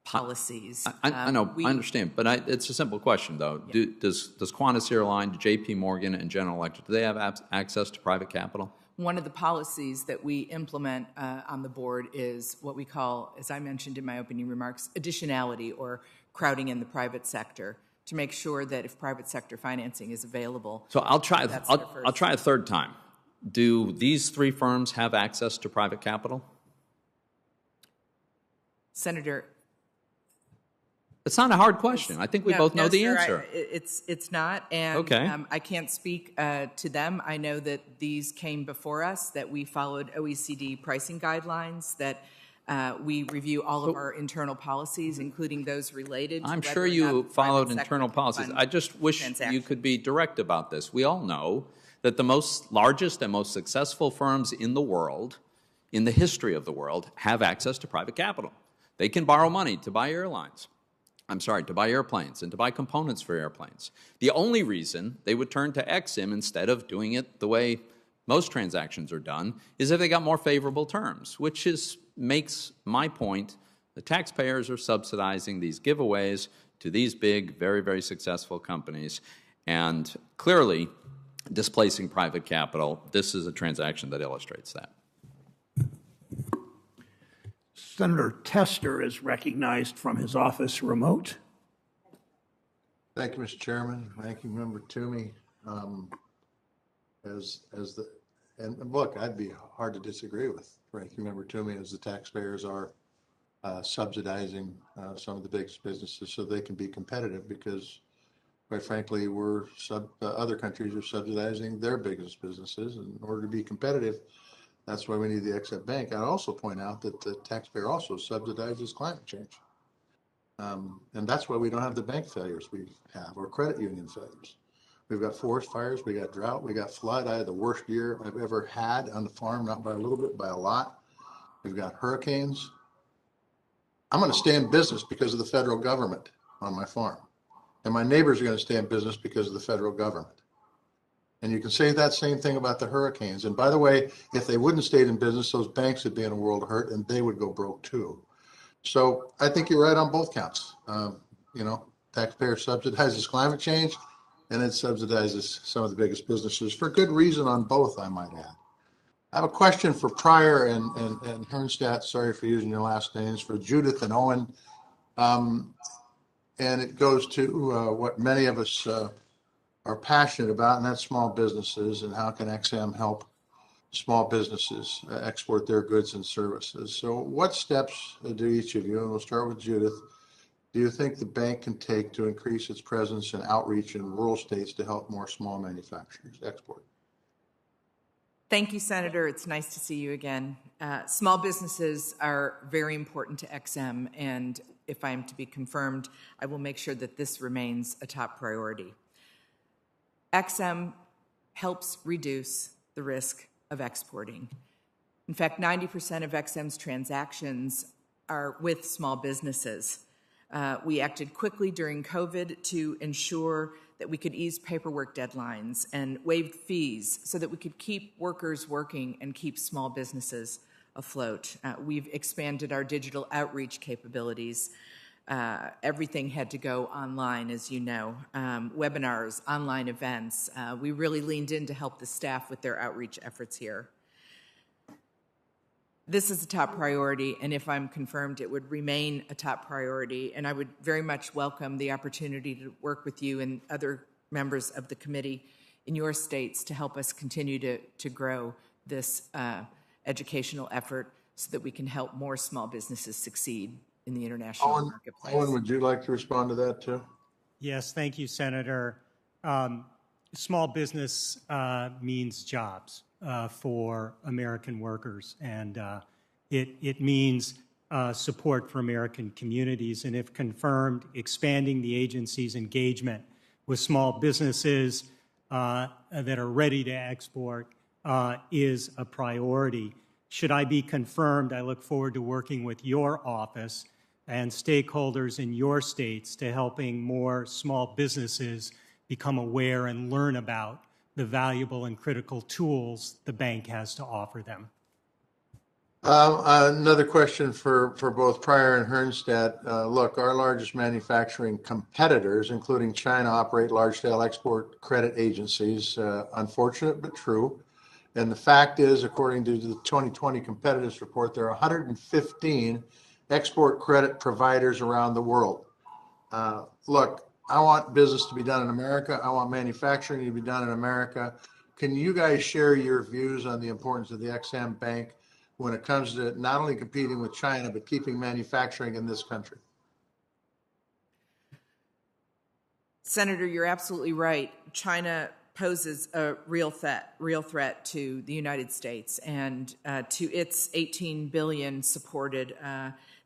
policies. I know, I understand, but it's a simple question, though. Yeah. Does Qantas Airline, J.P. Morgan, and General Electric, do they have access to private capital? One of the policies that we implement on the board is what we call, as I mentioned in my opening remarks, additionality, or crowding in the private sector, to make sure that if private sector financing is available. So I'll try a third time. Do these three firms have access to private capital? Senator, it's not a hard question. I think we both know the answer. It's not, and okay. I can't speak to them. I know that these came before us, that we followed OECD pricing guidelines, that we review all of our internal policies, including those related to I'm sure you followed internal policies. I just wish you could be direct about this. We all know that the largest and most successful firms in the world, in the history of the world, have access to private capital. They can borrow money to buy to buy airplanes and to buy components for airplanes. The only reason they would turn to XM instead of doing it the way most transactions are done is if they got more favorable terms, which makes my point. The taxpayers are subsidizing these giveaways to these big, very, very successful companies, and clearly displacing private capital. This is a transaction that illustrates that. Senator Tester is recognized from his office remote. Thank you, Mr. Chairman. Ranking Member Toomey. And look, I'd be hard to disagree with Ranking Member Toomey, as the taxpayers are subsidizing some of the biggest businesses so they can be competitive, because quite frankly, other countries are subsidizing their biggest businesses. And in order to be competitive, that's why we need the XM Bank. I'd also point out that the taxpayer also subsidizes climate change. And that's why we don't have the bank failures we have, or credit union failures. We've got forest fires, we got drought, we got flood. I had the worst year I've ever had on the farm, not by a little bit, by a lot. We've got hurricanes. I'm going to stay in business because of the federal government on my farm. And my neighbors are going to stay in business because of the federal government. And you can say that same thing about the hurricanes. And by the way, if they wouldn't stayed in business, those banks would be in a world of hurt and they would go broke too. So I think you're right on both counts. Taxpayer subsidizes climate change, and it subsidizes some of the biggest businesses for good reason on both, I might add. I have a question for Pryor and Herrnstadt. Sorry for using your last names, for Judith and Owen. And it goes to what many of us are passionate about, and that's small businesses, and how can XM help small businesses export their goods and services. So what steps do each of you, and we'll start with Judith, do you think the bank can take to increase its presence and outreach in rural states to help more small manufacturers export? Thank you, Senator. It's nice to see you again. Small businesses are very important to XM, and if I am to be confirmed, I will make sure that this remains a top priority. XM helps reduce the risk of exporting. In fact, 90% of XM's transactions are with small businesses. We acted quickly during COVID to ensure that we could ease paperwork deadlines and waive fees so that we could keep workers working and keep small businesses afloat. We've expanded our digital outreach capabilities. Everything had to go online, as you know, webinars, online events. We really leaned in to help the staff with their outreach efforts here. This is a top priority, and if I'm confirmed, it would remain a top priority, and I would very much welcome the opportunity to work with you and other members of the committee in your states to help us continue to grow this educational effort so that we can help more small businesses succeed in the international marketplace. Owen, would you like to respond to that too? Yes, thank you, Senator. Small business means jobs for American workers, and it means support for American communities, and if confirmed, expanding the agency's engagement with small businesses that are ready to export is a priority. Should I be confirmed, I look forward to working with your office and stakeholders in your states to helping more small businesses become aware and learn about the valuable and critical tools the bank has to offer them. Another question for both Pryor and Herrnstadt. Look, our largest manufacturing competitors, including China, operate large-scale export credit agencies. Unfortunate but true. And the fact is, according to the 2020 Competitiveness Report, there are 115 export credit providers around the world. Look, I want business to be done in America. I want manufacturing to be done in America. Can you guys share your views on the importance of the XM Bank when it comes to not only competing with China, but keeping manufacturing in this country? Senator, you're absolutely right. China poses a real threat to the United States, and to its 18 billion supported,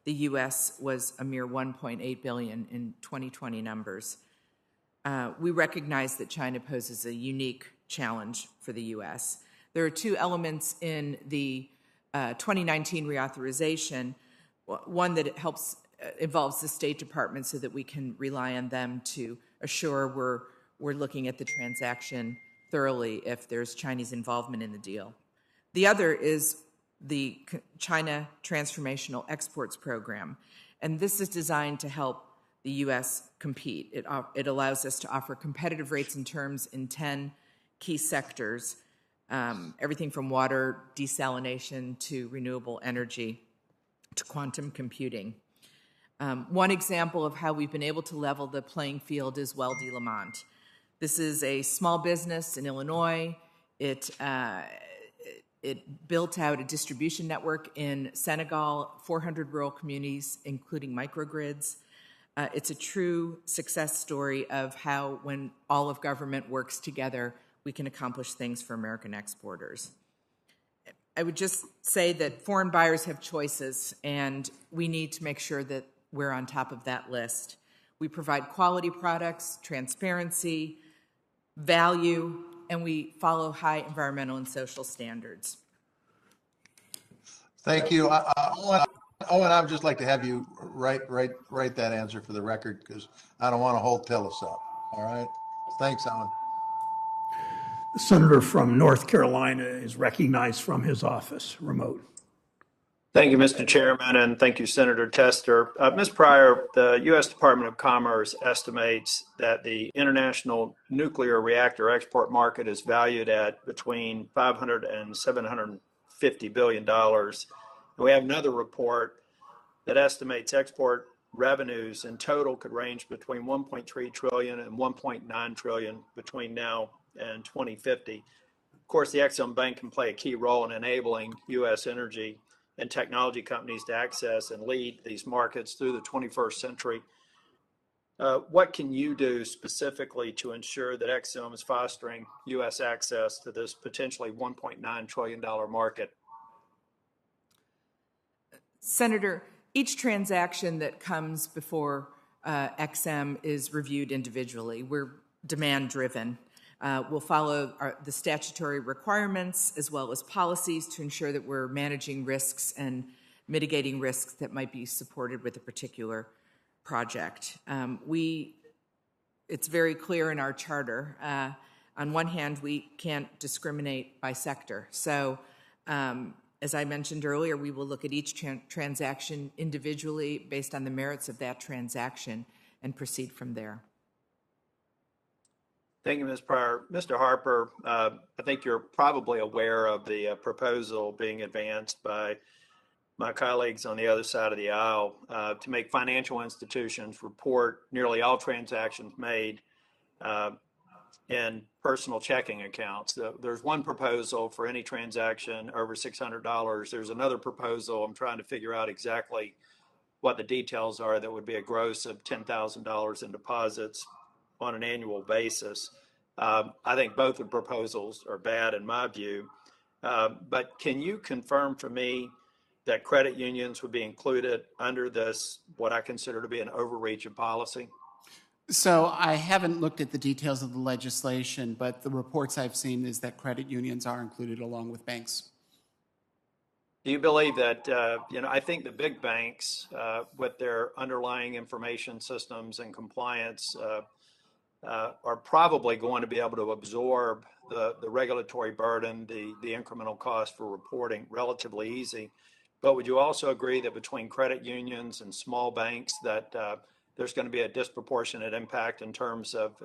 the U.S. was a mere 1.8 billion in 2020 numbers. We recognize that China poses a unique challenge for the U.S. There are two elements in the 2019 reauthorization. One that involves the State Department so that we can rely on them to assure we're looking at the transaction thoroughly if there's Chinese involvement in the deal. The other is the China Transformational Exports Program, and this is designed to help the U.S. compete. It allows us to offer competitive rates and terms in 10 key sectors, everything from water desalination to renewable energy to quantum computing. One example of how we've been able to level the playing field is Well de Lamont. This is a small business in Illinois. It built out a distribution network in Senegal, 400 rural communities, including microgrids. It's a true success story of how, when all of government works together, we can accomplish things for American exporters. I would just say that foreign buyers have choices, and we need to make sure that we're on top of that list. We provide quality products, transparency, value, and we follow high environmental and social standards. Thank you. Owen, I would just like to have you write that answer for the record, because I don't want to tell us up. All right? Thanks, Owen. The senator from North Carolina is recognized from his office, remote. Thank you, Mr. Chairman, and thank you, Senator Tester. Ms. Pryor, the U.S. Department of Commerce estimates that the international nuclear reactor export market is valued at between $500 and $750 billion. And we have another report that estimates export revenues in total could range between 1.3 trillion and 1.9 trillion between now and 2050. Of course, the XM Bank can play a key role in enabling U.S. energy and technology companies to access and lead these markets through the 21st century. What can you do specifically to ensure that XM is fostering U.S. access to this potentially $1.9 trillion market? Senator, each transaction that comes before XM is reviewed individually. We're demand-driven. We'll follow the statutory requirements as well as policies to ensure that we're managing risks and mitigating risks that might be supported with a particular project. It's very clear in our charter. On one hand, we can't discriminate by sector. So, as I mentioned earlier, we will look at each transaction individually based on the merits of that transaction and proceed from there. Thank you, Ms. Pryor. Mr. Harper, I think you're probably aware of the proposal being advanced by my colleagues on the other side of the aisle to make financial institutions report nearly all transactions made in personal checking accounts. There's one proposal for any transaction over $600. There's another proposal. I'm trying to figure out exactly what the details are that would be a gross of $10,000 in deposits on an annual basis. I think both the proposals are bad in my view, but can you confirm for me that credit unions would be included under this, what I consider to be an overreach of policy? So I haven't looked at the details of the legislation, but the reports I've seen is that credit unions are included along with banks. Do you believe that, I think the big banks, with their underlying information systems and compliance, are probably going to be able to absorb the regulatory burden, the incremental cost for reporting relatively easy. But would you also agree that between credit unions and small banks that there's going to be a disproportionate impact in terms of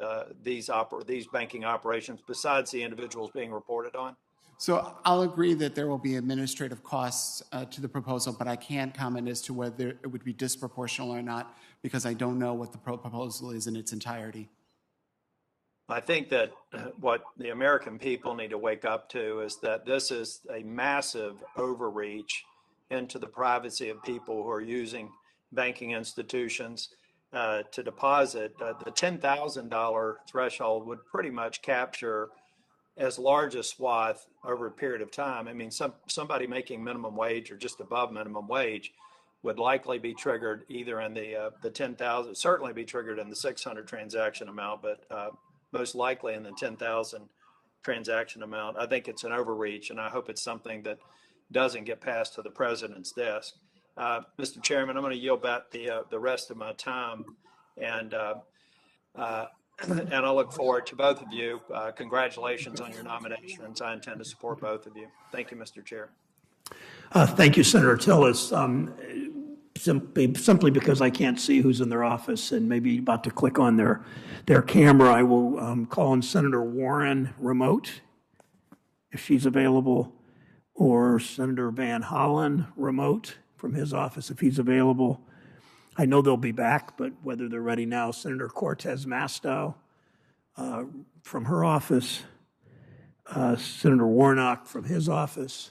these banking operations besides the individuals being reported on? So I'll agree that there will be administrative costs to the proposal, but I can't comment as to whether it would be disproportional or not because I don't know what the proposal is in its entirety. I think that what the American people need to wake up to is that this is a massive overreach into the privacy of people who are using banking institutions to deposit. The $10,000 threshold would pretty much capture as large a swath over a period of time. I mean, somebody making minimum wage or just above minimum wage would likely be triggered either in the 10,000, certainly be triggered in the 600 transaction amount, but most likely in the 10,000 transaction amount. I think it's an overreach, and I hope it's something that doesn't get passed to the president's desk. Mr. Chairman, I'm going to yield back the rest of my time, and I look forward to both of you. Congratulations on your nominations. I intend to support both of you. Thank you, Mr. Chair. Thank you, Senator Tillis. Simply because I can't see who's in their office and maybe about to click on their camera, I will call on Senator Warren remote, if she's available, or Senator Van Hollen remote from his office, if he's available. I know they'll be back, but whether they're ready now, Senator Cortez Masto from her office, Senator Warnock from his office,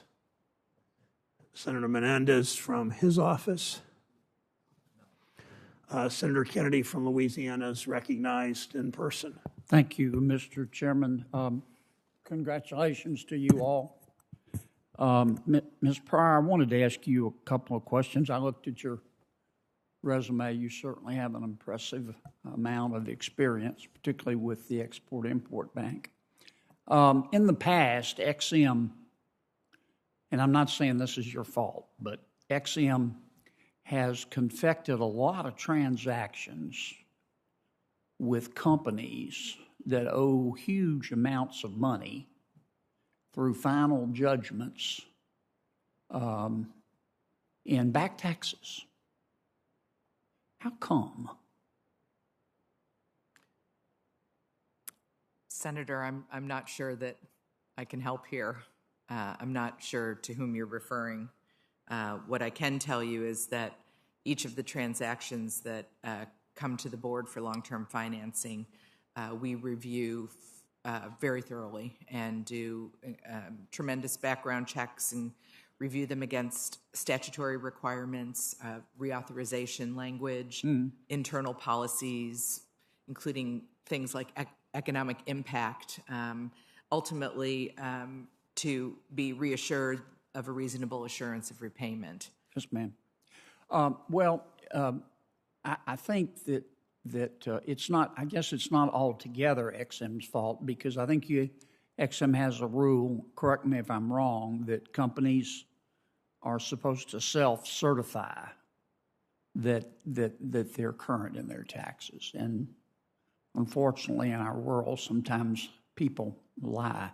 Senator Menendez from his office, Senator Kennedy from Louisiana is recognized in person. Thank you, Mr. Chairman. Congratulations to you all. Ms. Pryor, I wanted to ask you a couple of questions. I looked at your resume. You certainly have an impressive amount of experience, particularly with the Export-Import Bank. In the past, XM, and I'm not saying this is your fault, but XM has confected a lot of transactions with companies that owe huge amounts of money through final judgments in back taxes. How come? Senator, I'm not sure that I can help here. I'm not sure to whom you're referring. What I can tell you is that each of the transactions that come to the board for long-term financing, we review very thoroughly and do tremendous background checks and review them against statutory requirements, reauthorization language, internal policies, including things like economic impact, ultimately to be reassured of a reasonable assurance of repayment. Yes, ma'am. I think that it's not, I guess it's not altogether XM's fault, because I think XM has a rule, correct me if I'm wrong, that companies are supposed to self-certify that they're current in their taxes. And unfortunately, in our world, sometimes people lie.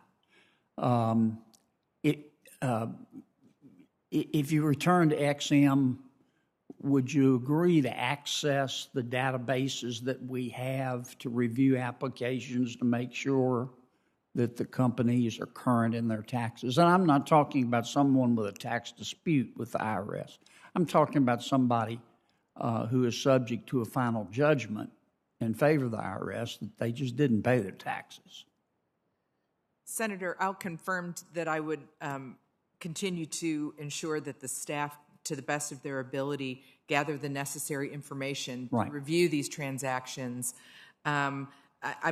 If you return to XM, would you agree to access the databases that we have to review applications to make sure that the companies are current in their taxes? And I'm not talking about someone with a tax dispute with the IRS. I'm talking about somebody who is subject to a final judgment in favor of the IRS that they just didn't pay their taxes. Senator, I'll confirm that I would continue to ensure that the staff, to the best of their ability, gather the necessary information to review these transactions. I'm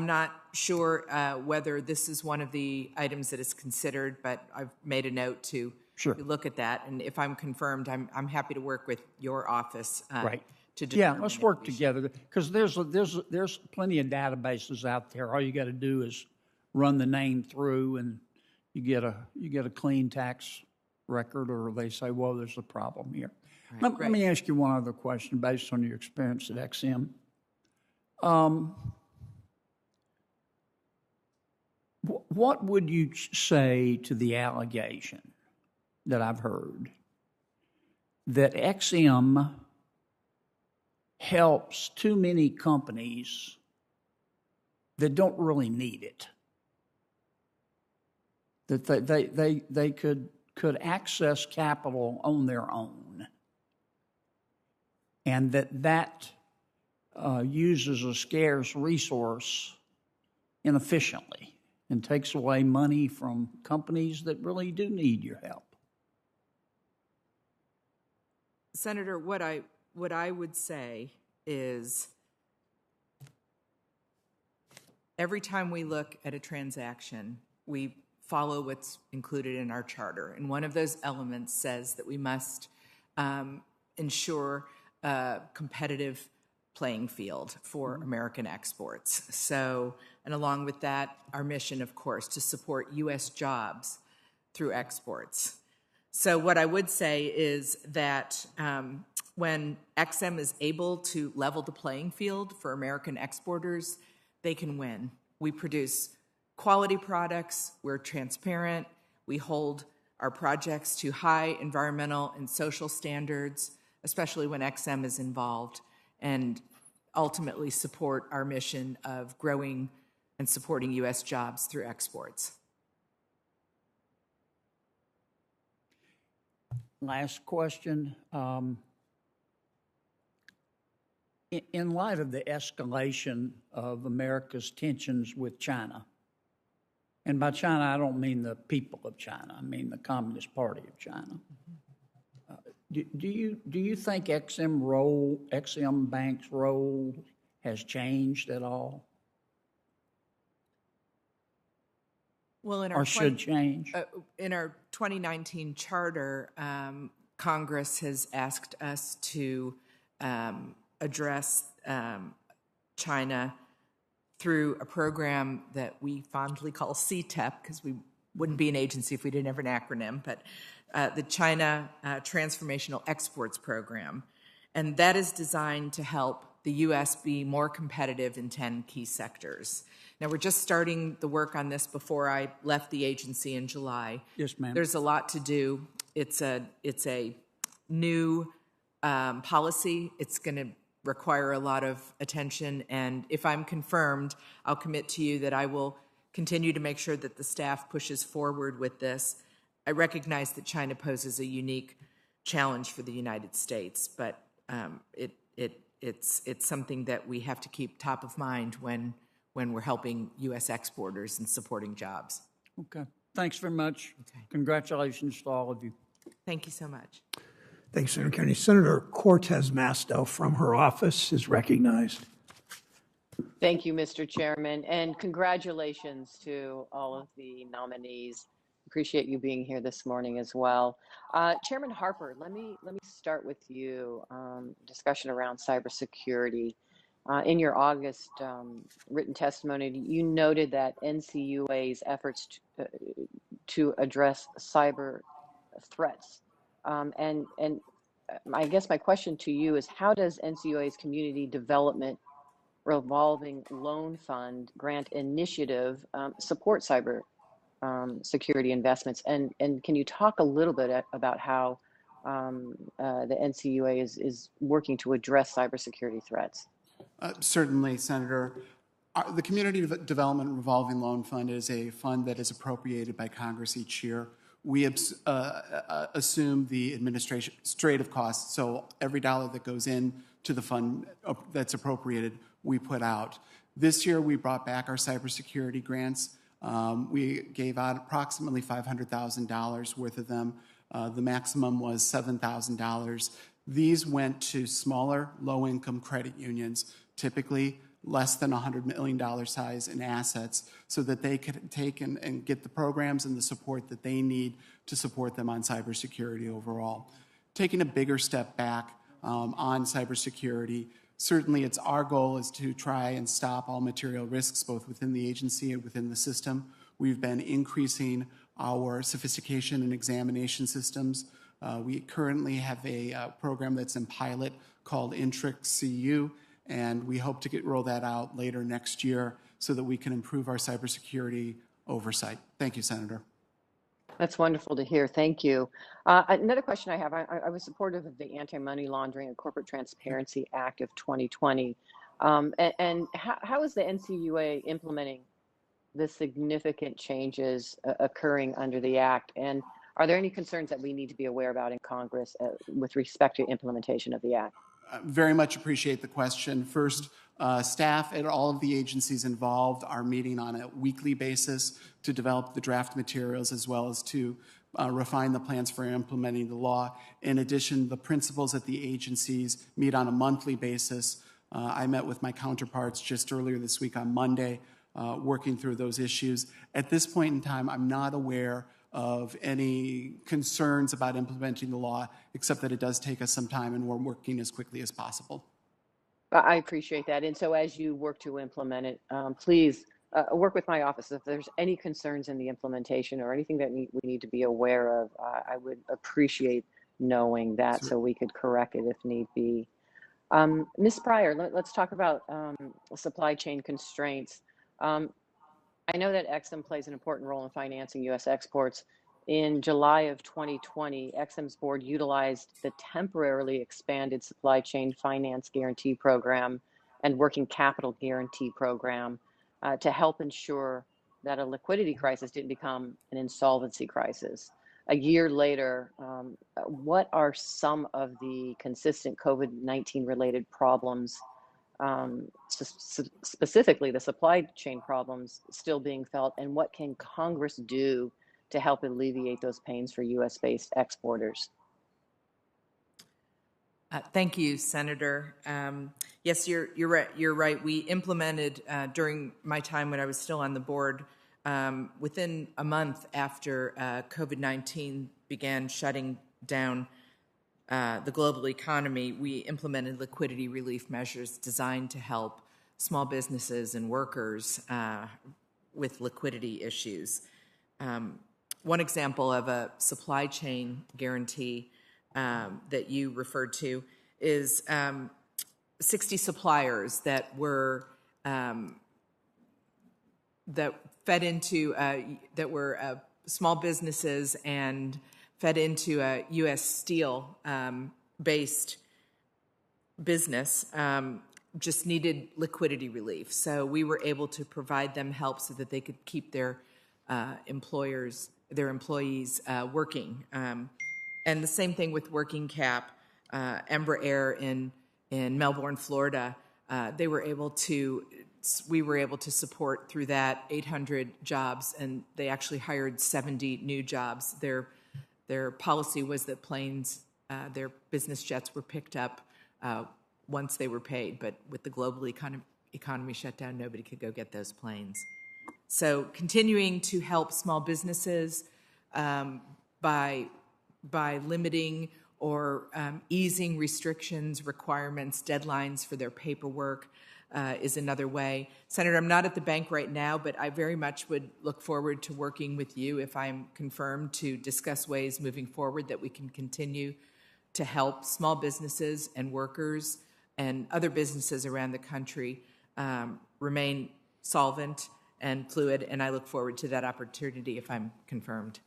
not sure whether this is one of the items that is considered, but I've made a note to look at that. And if I'm confirmed, I'm happy to work with your office to Yeah, determine let's if work we should. together, because there's plenty of databases out there. All you got to do is run the name through, and you get a clean tax record, or they say, well, there's a problem here. Let me ask you one other question based on your experience at XM. What would you say to the allegation that I've heard that XM helps too many companies that don't really need it? That they could access capital on their own, and that uses a scarce resource inefficiently and takes away money from companies that really do need your help. Senator, what I would say is every time we look at a transaction, we follow what's included in our charter. And one of those elements says that we must ensure a competitive playing field for American exports. So, and along with that, our mission, of course, to support U.S. jobs through exports. So what I would say is that when XM is able to level the playing field for American exporters, they can win. We produce quality products, we're transparent, we hold our projects to high environmental and social standards, especially when XM is involved, and ultimately support our mission of growing and supporting U.S. jobs through exports. Last question. In light of the escalation of America's tensions with China, and by China I don't mean the people of China, I mean the Communist Party of China, do you think XM Bank's role has changed at all? Well, or should change? In our 2019 charter, Congress has asked us to address China through a program that we fondly call CTEP, because we wouldn't be an agency if we didn't have an acronym, but the China Transformational Exports Program. And that is designed to help the U.S. be more competitive in 10 key sectors. Now, we're just starting the work on this before I left the agency in July. Yes, ma'am. There's a lot to do. It's a new policy. It's going to require a lot of attention. And if I'm confirmed, I'll commit to you that I will continue to make sure that the staff pushes forward with this. I recognize that China poses a unique challenge for the United States, but it's something that we have to keep top of mind when we're helping U.S. exporters and supporting jobs. Okay. Thanks very much. Okay. Congratulations to all of you. Thank you so much. Thanks, Senator Kennedy. Senator Cortez Masto from her office is recognized. Thank you, Mr. Chairman, and congratulations to all of the nominees. Appreciate you being here this morning as well. Chairman Harper, let me start with you. Discussion around cybersecurity. In your August written testimony, you noted that NCUA's efforts to address cyber threats. And I guess my question to you is, how does NCUA's Community Development Revolving Loan Fund grant initiative support cyber security investments? And can you talk a little bit about how the NCUA is working to address cybersecurity threats? Certainly, Senator. The Community Development Revolving Loan Fund is a fund that is appropriated by Congress each year. We assume the administrative costs, so every dollar that goes in to the fund that's appropriated, we put out. This year, we brought back our cybersecurity grants. We gave out approximately $500,000 worth of them. The maximum was $7,000. These went to smaller, low-income credit unions, typically less than $100 million size in assets, so that they could take and get the programs and the support that they need to support them on cybersecurity overall. Taking a bigger step back, on cybersecurity. Certainly, it's our goal is to try and stop all material risks, both within the agency and within the system. We've been increasing our sophistication and examination systems. We currently have a program that's in pilot called Intrix CU, and we hope to roll that out later next year so that we can improve our cybersecurity oversight. Thank you, Senator. That's wonderful to hear. Thank you. Another question I have, I was supportive of the Anti-Money Laundering and Corporate Transparency Act of 2020. And how is the NCUA implementing the significant changes occurring under the act? And are there any concerns that we need to be aware about in Congress with respect to implementation of the act? Very much appreciate the question. First, staff at all of the agencies involved are meeting on a weekly basis to develop the draft materials as well as to refine the plans for implementing the law. In addition, the principals at the agencies meet on a monthly basis. I met with my counterparts just earlier this week on Monday, working through those issues. At this point in time, I'm not aware of any concerns about implementing the law, except that it does take us some time and we're working as quickly as possible. I appreciate that. And so as you work to implement it, please work with my office. If there's any concerns in the implementation or anything that we need to be aware of, I would appreciate knowing that so we could correct it if need be. Ms. Pryor, let's talk about supply chain constraints. I know that Exim plays an important role in financing U.S. exports. In July of 2020, Exim's board utilized the temporarily expanded Supply Chain Finance Guarantee Program and Working Capital Guarantee Program to help ensure that a liquidity crisis didn't become an insolvency crisis. A year later, what are some of the consistent COVID-19 related problems, specifically the supply chain problems still being felt, and what can Congress do to help alleviate those pains for U.S.-based exporters? Thank you, Senator. Yes, you're right. You're right. We implemented during my time when I was still on the board, within a month after COVID-19 began shutting down the global economy, we implemented liquidity relief measures designed to help small businesses and workers with liquidity issues. One example of a supply chain guarantee that you referred to is 60 suppliers that were that fed into that were small businesses and fed into a U.S. steel based business just needed liquidity relief. So we were able to provide them help so that they could keep their employees working. And the same thing with Working Cap. Embraer in Melbourne, Florida, we were able to support through that 800 jobs, and they actually hired 70 new jobs. Their policy was that planes, their business jets were picked up once they were paid, but with the global economy shut down, nobody could go get those planes. So continuing to help small businesses by limiting or easing restrictions, requirements, deadlines for their paperwork is another way. Senator, I'm not at the bank right now, but I very much would look forward to working with you if I'm confirmed to discuss ways moving forward that we can continue to help small businesses and workers and other businesses around the country remain solvent and fluid, and I look forward to that opportunity if I'm confirmed.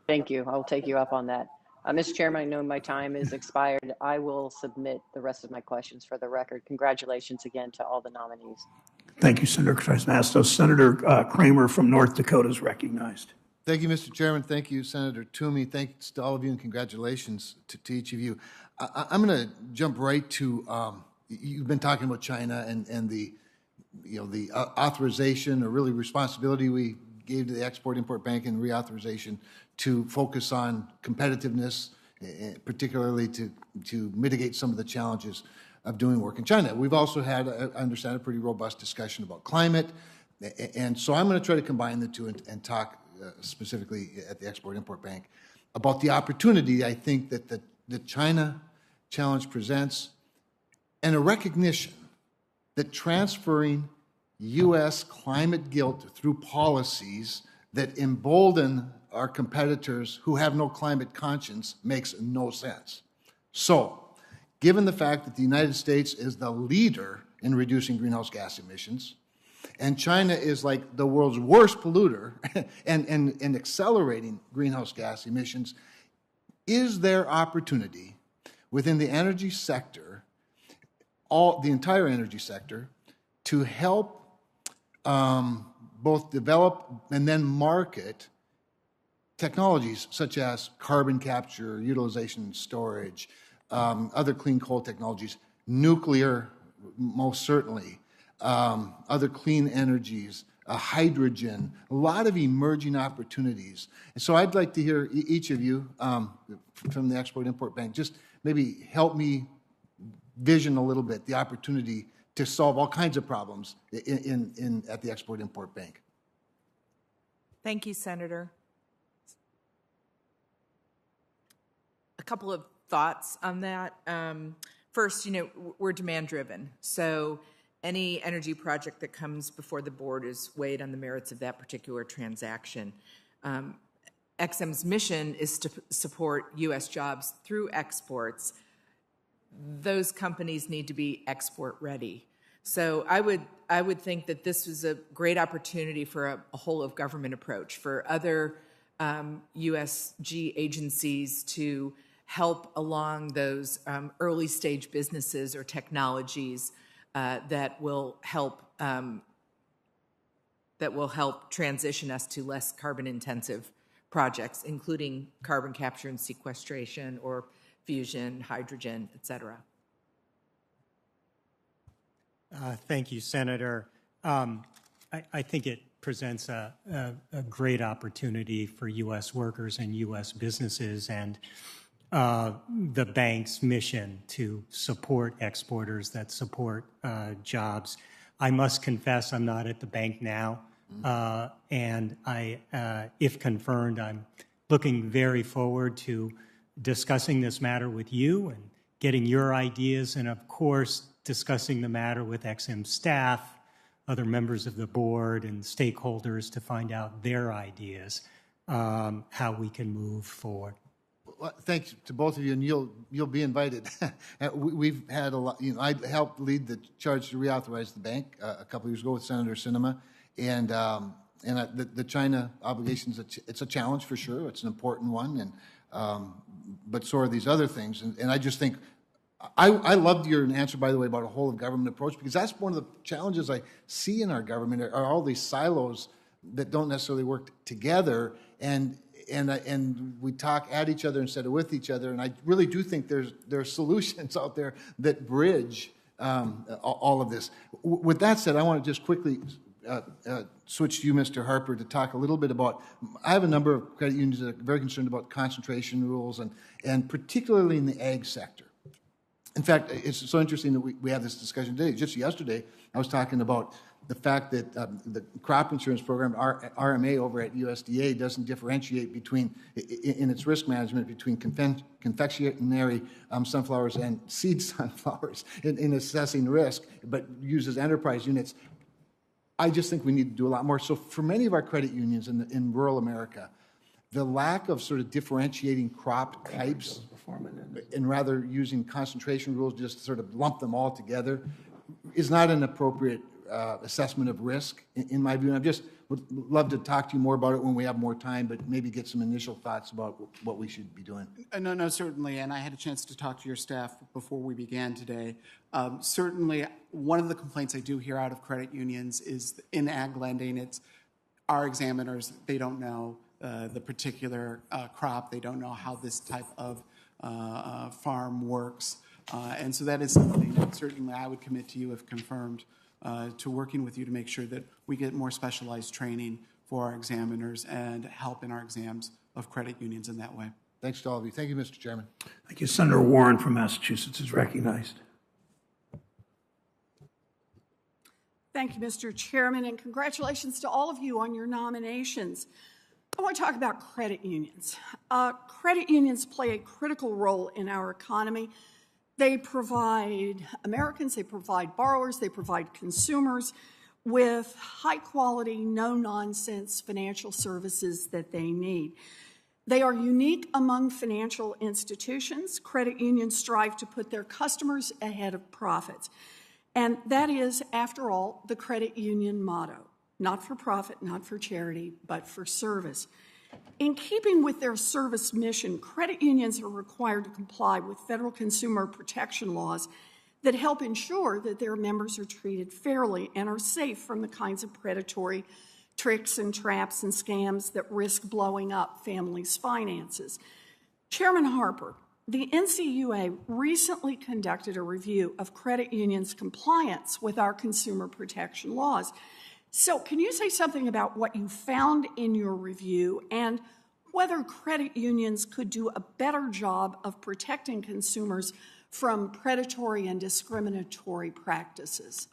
Thank you. I'll take you up on that. Mr. Chairman, I know my time is expired. I will submit the rest of my questions for the record. Congratulations again to all the nominees. Thank you, Senator Crasmastos. Senator Kramer from North Dakota is recognized. Thank you, Mr. Chairman. Thank you, Senator Toomey. Thanks to all of you, and congratulations to each of you. I'm going to jump right to, you've been talking about China and the authorization, or really responsibility we gave to the Export-Import Bank and reauthorization to focus on competitiveness, particularly to mitigate some of the challenges of doing work in China. We've also had, I understand, a pretty robust discussion about climate, and so I'm going to try to combine the two and talk specifically at the Export-Import Bank about the opportunity I think that China challenge presents, and a recognition that transferring U.S. climate guilt through policies that embolden our competitors who have no climate conscience makes no sense. So, given the fact that the United States is the leader in reducing greenhouse gas emissions, and China is like the world's worst polluter and accelerating greenhouse gas emissions, is there opportunity within the energy sector, the entire energy sector, to help both develop and then market technologies such as carbon capture, utilization and storage, other clean coal technologies, nuclear most certainly, other clean energies, hydrogen, a lot of emerging opportunities. And so I'd like to hear each of you from the Export-Import Bank just maybe help me vision a little bit the opportunity to solve all kinds of problems at the Export-Import Bank. Thank you, Senator. A couple of thoughts on that. First, we're demand-driven, so any energy project that comes before the board is weighed on the merits of that particular transaction. XM's mission is to support U.S. jobs through exports. Those companies need to be export ready. So I would think that this was a great opportunity for a whole of government approach for other USG agencies to help along those early stage businesses or technologies that will help transition us to less carbon intensive projects, including carbon capture and sequestration or fusion, hydrogen, et cetera. Thank you, Senator. I think it presents a great opportunity for U.S. workers and U.S. businesses and the bank's mission to support exporters that support jobs. I must confess I'm not at the bank now, and if confirmed, I'm looking very forward to discussing this matter with you and getting your ideas, and of course, discussing the matter with XM staff, other members of the board, and stakeholders to find out their ideas, how we can move forward. Well, thanks to both of you, and you'll be invited. We've had a lot. I helped lead the charge to reauthorize the bank a couple of years ago with Senator Sinema, and the China obligations. It's a challenge for sure. It's an important one, and but so are these other things. And I just think I loved your answer, by the way, about a whole of government approach, because that's one of the challenges I see in our government are all these silos that don't necessarily work together, and we talk at each other instead of with each other. And I really do think there are solutions out there that bridge all of this. With that said, I want to just quickly switch to you, Mr. Harper, to talk a little bit about, I have a number of credit unions that are very concerned about concentration rules, and particularly in the ag sector. In fact, it's so interesting that we have this discussion today. Just yesterday, I was talking about the fact that the crop insurance program, RMA over at USDA, doesn't differentiate between, in its risk management, between confectionery sunflowers and seed sunflowers in assessing risk, but uses enterprise units. I just think we need to do a lot more. So for many of our credit unions in rural America, the lack of sort of differentiating crop types and rather using concentration rules just to sort of lump them all together is not an appropriate assessment of risk, in my view. And I just would love to talk to you more about it when we have more time, but maybe get some initial thoughts about what we should be doing. No, certainly. And I had a chance to talk to your staff before we began today. Certainly, one of the complaints I do hear out of credit unions is in ag lending, it's our examiners, they don't know the particular crop. They don't know how this type of farm works. And so that is something that certainly I would commit to you, if confirmed, to working with you to make sure that we get more specialized training for our examiners and help in our exams of credit unions in that way. Thanks to all of you. Thank you, Mr. Chairman. Thank you. Senator Warren from Massachusetts is recognized. Thank you, Mr. Chairman, and congratulations to all of you on your nominations. I want to talk about credit unions. Credit unions play a critical role in our economy. They provide Americans, they provide borrowers, they provide consumers with high-quality, no-nonsense financial services that they need. They are unique among financial institutions. Credit unions strive to put their customers ahead of profits. And that is, after all, the credit union motto. Not for profit, not for charity, but for service. In keeping with their service mission, credit unions are required to comply with federal consumer protection laws that help ensure that their members are treated fairly and are safe from the kinds of predatory tricks and traps and scams that risk blowing up families' finances. Chairman Harper, the NCUA recently conducted a review of credit unions' compliance with our consumer protection laws. So can you say something about what you found in your review and whether credit unions could do a better job of protecting consumers from predatory and discriminatory practices?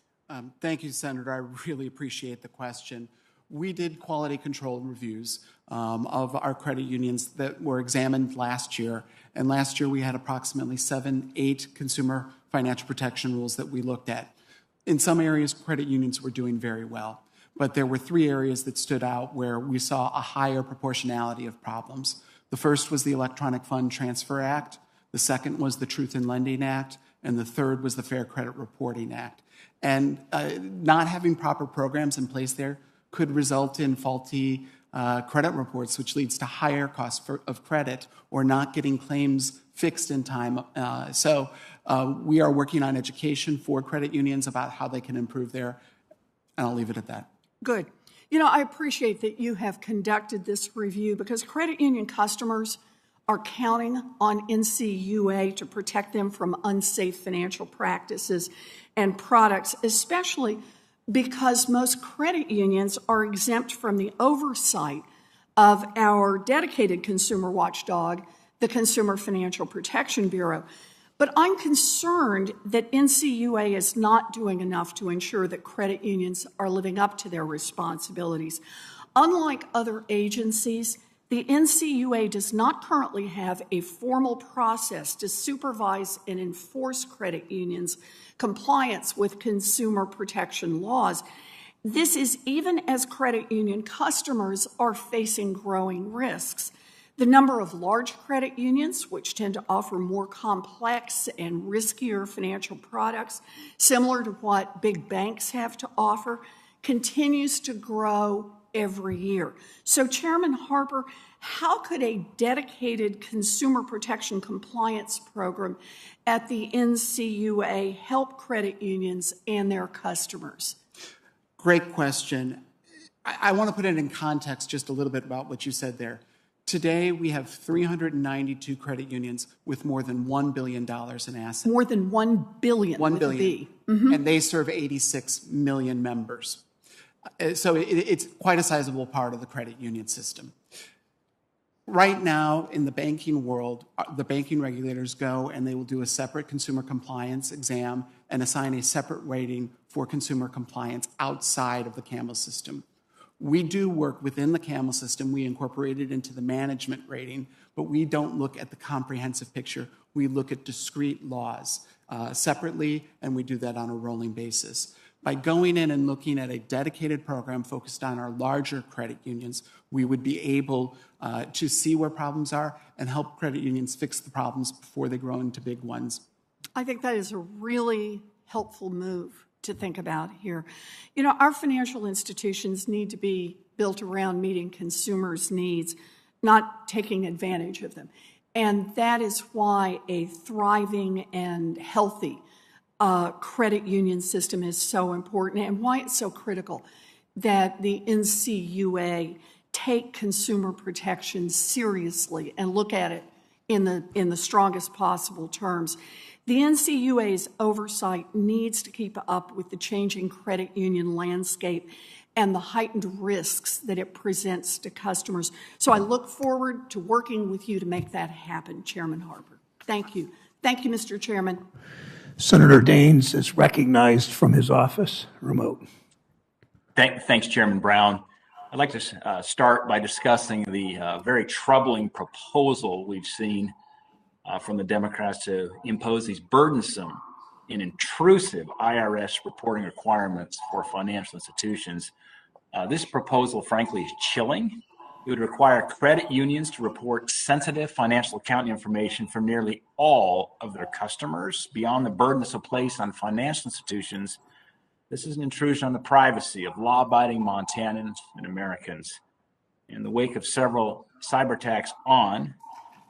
Thank you, Senator. I really appreciate the question. We did quality control reviews of our credit unions that were examined last year. And last year we had approximately 8 consumer financial protection rules that we looked at. In some areas, credit unions were doing very well. But there were 3 areas that stood out where we saw a higher proportionality of problems. The first was the Electronic Fund Transfer Act. The second was the Truth in Lending Act. And the third was the Fair Credit Reporting Act. And not having proper programs in place there could result in faulty credit reports, which leads to higher costs of credit or not getting claims fixed in time. So we are working on education for credit unions about how they can improve there. And I'll leave it at that. Good. You know, I appreciate that you have conducted this review because credit union customers are counting on NCUA to protect them from unsafe financial practices and products, especially because most credit unions are exempt from the oversight of our dedicated consumer watchdog, the Consumer Financial Protection Bureau. But I'm concerned that NCUA is not doing enough to ensure that credit unions are living up to their responsibilities. Unlike other agencies, the NCUA does not currently have a formal process to supervise and enforce credit unions' compliance with consumer protection laws. This is even as credit union customers are facing growing risks. The number of large credit unions, which tend to offer more complex and riskier financial products, similar to what big banks have to offer, continues to grow every year. So, Chairman Harper, how could a dedicated consumer protection compliance program at the NCUA help credit unions and their customers? Great question. I want to put it in context just a little bit about what you said there. Today, we have 392 credit unions with more than $1 billion in assets. More than $1 billion. $1 billion. Mm-hmm. And they serve 86 million members. So it's quite a sizable part of the credit union system. Right now, in the banking world, the banking regulators go and they will do a separate consumer compliance exam and assign a separate rating for consumer compliance outside of the CAMEL system. We do work within the CAMEL system. We incorporate it into the management rating, but we don't look at the comprehensive picture. We look at discrete laws separately, and we do that on a rolling basis. By going in and looking at a dedicated program focused on our larger credit unions, we would be able to see where problems are and help credit unions fix the problems before they grow into big ones. I think that is a really helpful move to think about here. You know, our financial institutions need to be built around meeting consumers' needs, not taking advantage of them. And that is why a thriving and healthy credit union system is so important and why it's so critical that the NCUA take consumer protection seriously and look at it in the strongest possible terms. The NCUA's oversight needs to keep up with the changing credit union landscape and the heightened risks that it presents to customers. So I look forward to working with you to make that happen, Chairman Harper. Thank you. Thank you, Mr. Chairman. Senator Daines is recognized from his office, remote. Thanks, Chairman Brown. I'd like to start by discussing the very troubling proposal we've seen from the Democrats to impose these burdensome and intrusive IRS reporting requirements for financial institutions. This proposal, frankly, is chilling. It would require credit unions to report sensitive financial account information from nearly all of their customers. Beyond the burden this will place on financial institutions, this is an intrusion on the privacy of law-abiding Montanans and Americans. In the wake of several cyber attacks on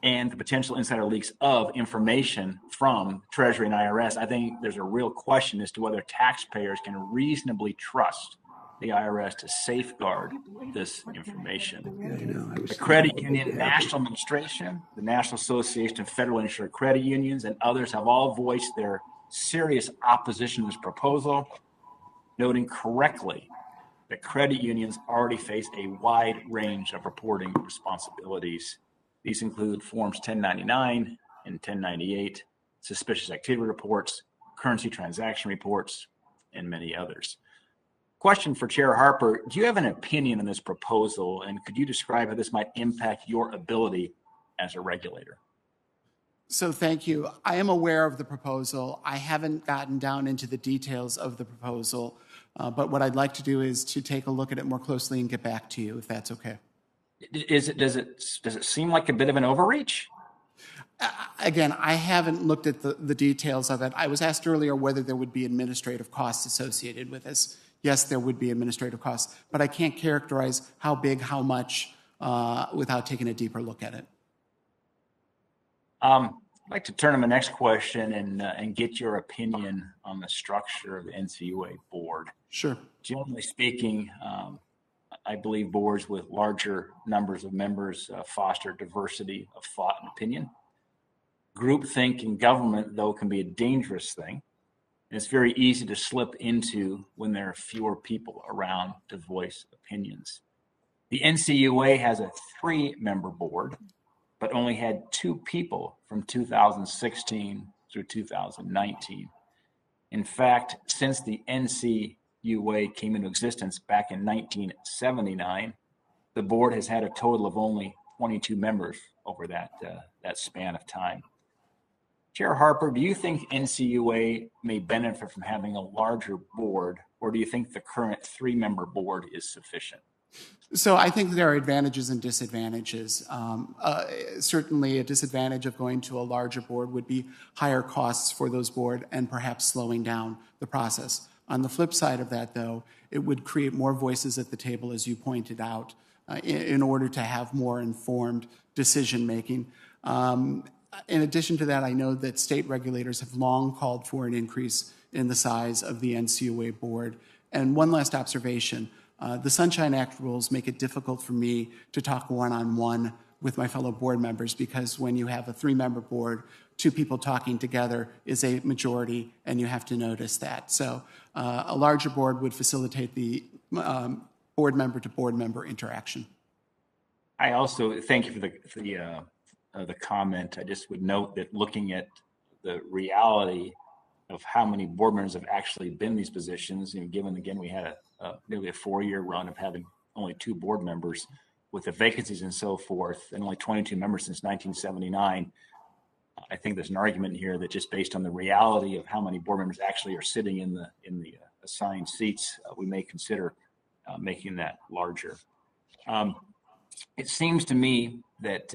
and the potential insider leaks of information from Treasury and IRS, I think there's a real question as to whether taxpayers can reasonably trust the IRS to safeguard this information. The Credit Union National Administration, the National Association of Federal Insured Credit Unions, and others have all voiced their serious opposition to this proposal, noting correctly that credit unions already face a wide range of reporting responsibilities. These include Forms 1099 and 1098, suspicious activity reports, currency transaction reports, and many others. Question for Chair Harper, do you have an opinion on this proposal, and could you describe how this might impact your ability as a regulator? So thank you. I am aware of the proposal. I haven't gotten down into the details of the proposal, but what I'd like to do is to take a look at it more closely and get back to you, if that's okay. Does it seem like a bit of an overreach? Again, I haven't looked at the details of it. I was asked earlier whether there would be administrative costs associated with this. Yes, there would be administrative costs, but I can't characterize how big, how much, without taking a deeper look at it. I'd like to turn to my next question and get your opinion on the structure of the NCUA board. Sure. Generally speaking, I believe boards with larger numbers of members foster diversity of thought and opinion. Groupthink in government, though, can be a dangerous thing. And it's very easy to slip into when there are fewer people around to voice opinions. The NCUA has a 3-member board, but only had 2 people from 2016 through 2019. In fact, since the NCUA came into existence back in 1979, the board has had a total of only 22 members over that span of time. Chair Harper, do you think NCUA may benefit from having a larger board, or do you think the current 3-member board is sufficient? So I think there are advantages and disadvantages. Certainly a disadvantage of going to a larger board would be higher costs for those board and perhaps slowing down the process. On the flip side of that, though, it would create more voices at the table, as you pointed out, in order to have more informed decision-making. In addition to that, I know that state regulators have long called for an increase in the size of the NCUA board. And one last observation, the Sunshine Act rules make it difficult for me to talk one-on-one with my fellow board members, because when you have a 3-member board, 2 people talking together is a majority, and you have to notice that. So a larger board would facilitate the board member to board member interaction. I also thank you for the comment. I just would note that looking at the reality of how many board members have actually been in these positions, given again we had nearly a 4-year run of having only 2 board members with the vacancies and so forth, and only 22 members since 1979. I think there's an argument here that just based on the reality of how many board members actually are sitting in the assigned seats, we may consider making that larger. It seems to me that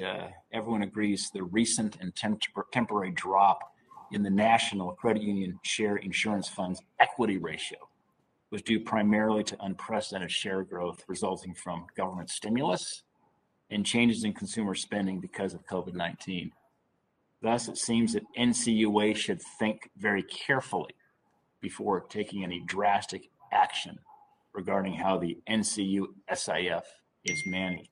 everyone agrees the recent and temporary drop in the National Credit Union Share Insurance Fund's equity ratio was due primarily to unprecedented share growth resulting from government stimulus and changes in consumer spending because of COVID-19. Thus, it seems that NCUA should think very carefully before taking any drastic action regarding how the NCU SIF is managed.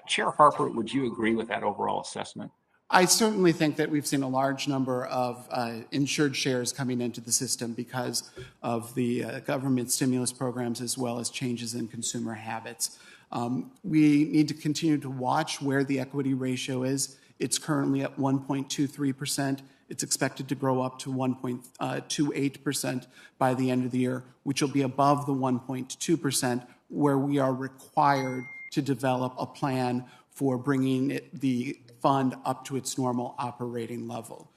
Chair Harper, would you agree with that overall assessment? I certainly think that we've seen a large number of insured shares coming into the system because of the government stimulus programs as well as changes in consumer habits. We need to continue to watch where the equity ratio is. It's currently at 1.23%. It's expected to grow up to 1.28% by the end of the year, which will be above the 1.2% where we are required to develop a plan for bringing the fund up to its normal operating level.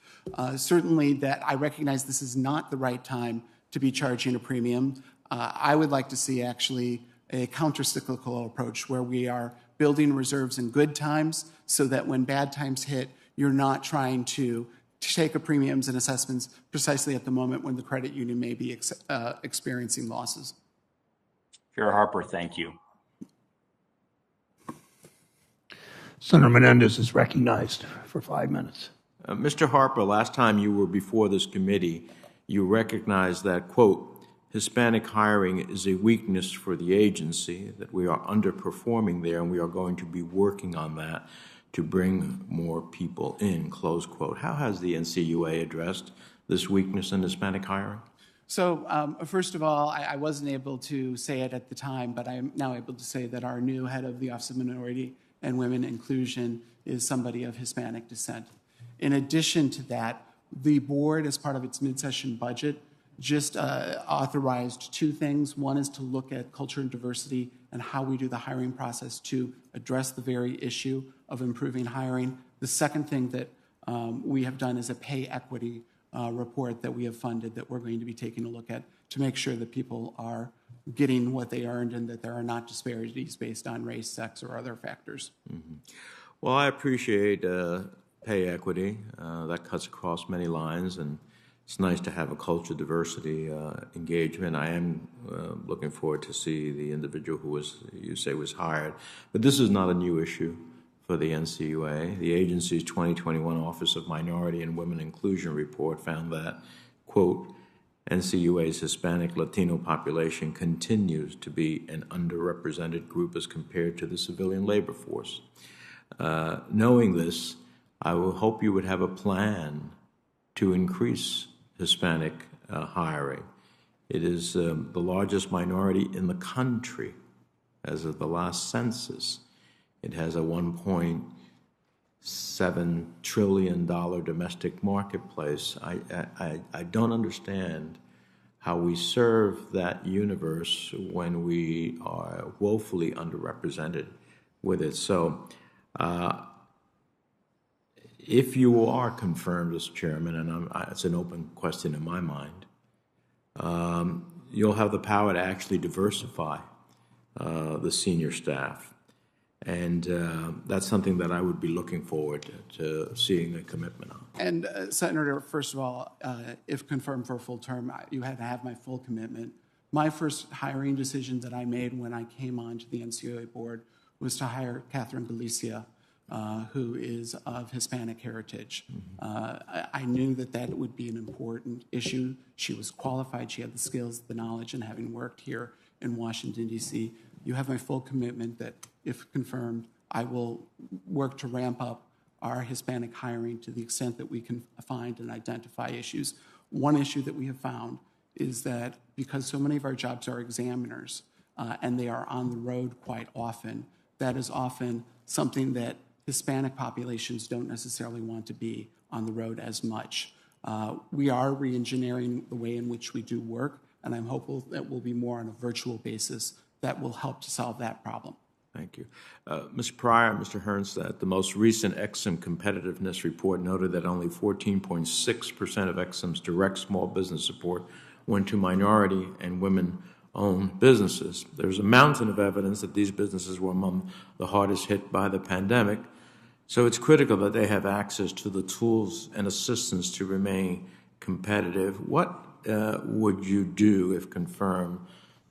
Certainly that I recognize this is not the right time to be charging a premium. I would like to see actually a countercyclical approach where we are building reserves in good times so that when bad times hit, you're not trying to take a premiums and assessments precisely at the moment when the credit union may be experiencing losses. Chair Harper, thank you. Senator Menendez is recognized for 5 minutes. Mr. Harper, last time you were before this committee, you recognized that, quote, Hispanic hiring is a weakness for the agency, that we are underperforming there, and we are going to be working on that to bring more people in, close quote. How has the NCUA addressed this weakness in Hispanic hiring? So first of all, I wasn't able to say it at the time, but I am now able to say that our new head of the Office of Minority and Women Inclusion is somebody of Hispanic descent. In addition to that, the board, as part of its mid-session budget, just authorized 2 things. One is to look at culture and diversity and how we do the hiring process to address the very issue of improving hiring. The second thing that we have done is a pay equity report that we have funded that we're going to be taking a look at to make sure that people are getting what they earned and that there are not disparities based on race, sex, or other factors. Mm-hmm. Well, I appreciate pay equity. That cuts across many lines, and it's nice to have a culture diversity engagement. I am looking forward to see the individual who you say was hired. But this is not a new issue for the NCUA. The agency's 2021 Office of Minority and Women Inclusion report found that, quote, NCUA's Hispanic Latino population continues to be an underrepresented group as compared to the civilian labor force. Knowing this, I will hope you would have a plan to increase Hispanic hiring. It is the largest minority in the country as of the last census. It has a $1.7 trillion domestic marketplace. I don't understand how we serve that universe when we are woefully underrepresented with it. So if you are confirmed as chairman, and it's an open question in my mind, you'll have the power to actually diversify the senior staff. And that's something that I would be looking forward to seeing a commitment on. And Senator, first of all, if confirmed for a full term, you had to have my full commitment. My first hiring decision that I made when I came onto the NCUA board was to hire Catherine Galicia, who is of Hispanic heritage. I knew that would be an important issue. She was qualified. She had the skills, the knowledge, and having worked here in Washington, D.C., you have my full commitment that, if confirmed, I will work to ramp up our Hispanic hiring to the extent that we can find and identify issues. One issue that we have found is that because so many of our jobs are examiners and they are on the road quite often, that is often something that Hispanic populations don't necessarily want to be on the road as much. We are re-engineering the way in which we do work, and I'm hopeful that we'll be more on a virtual basis that will help to solve that problem. Thank you. Mr. Pryor, Mr. Herrnstadt, the most recent EXIM competitiveness report noted that only 14.6% of EXIM's direct small business support went to minority and women-owned businesses. There's a mountain of evidence that these businesses were among the hardest hit by the pandemic, so it's critical that they have access to the tools and assistance to remain competitive. What would you do, if confirmed,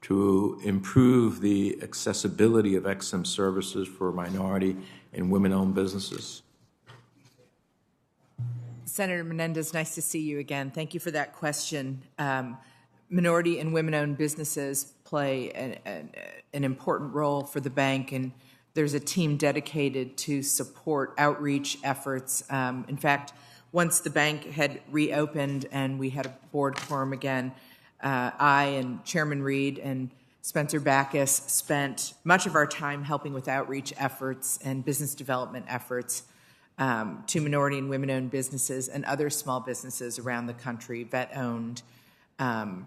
to improve the accessibility of EXIM services for minority and women-owned businesses? Senator Menendez, nice to see you again. Thank you for that question. Minority and women-owned businesses play an important role for the bank, and there's a team dedicated to support outreach efforts. In fact, once the bank had reopened and we had a board quorum again, I and Chairman Reed and Spencer Backus spent much of our time helping with outreach efforts and business development efforts to minority and women-owned businesses and other small businesses around the country, vet-owned, and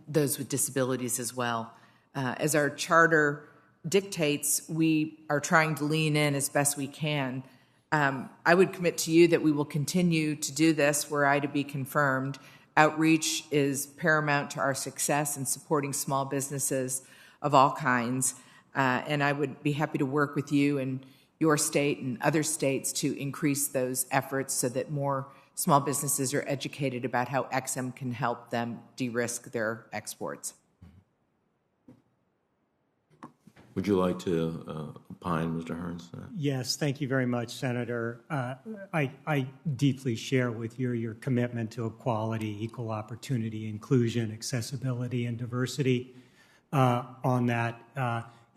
those with disabilities as well. As our charter dictates, we are trying to lean in as best we can I would commit to you that we will continue to do this were I to be confirmed. Outreach is paramount to our success in supporting small businesses of all kinds, and I would be happy to work with you and your state and other states to increase those efforts so that more small businesses are educated about how XM can help them de-risk their exports. Would you like to opine, Mr. Herrnstadt? Yes, thank you very much, Senator. I deeply share with you your commitment to equality, equal opportunity, inclusion, accessibility, and diversity. On that,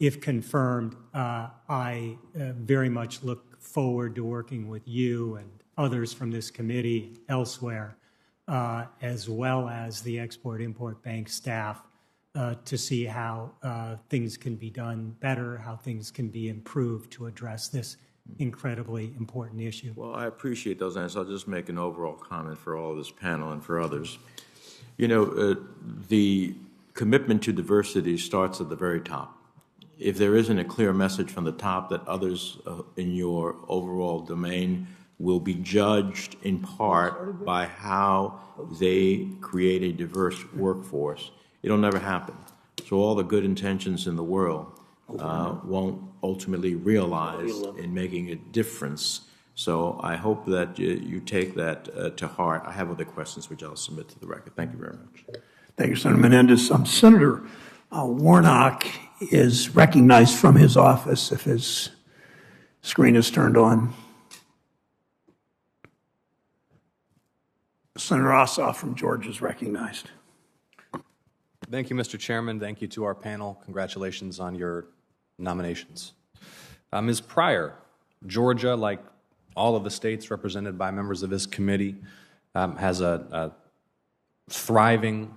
if confirmed, I very much look forward to working with you and others from this committee elsewhere, as well as the Export-Import Bank staff, to see how things can be done better, how things can be improved to address this incredibly important issue. Well, I appreciate those answers. I'll just make an overall comment for all of this panel and for others. You know, the commitment to diversity starts at the very top. If there isn't a clear message from the top that others in your overall domain will be judged in part by how they create a diverse workforce, it'll never happen. So all the good intentions in the world won't ultimately realize in making a difference. So I hope that you take that to heart. I have other questions which I'll submit to the record. Thank you very much. Thank you, Senator Menendez. Senator Warnock is recognized from his office if his screen is turned on. Senator Ossoff from Georgia is recognized. Thank you, Mr. Chairman. Thank you to our panel. Congratulations on your nominations. Ms. Pryor, Georgia, like all of the states represented by members of this committee, has a thriving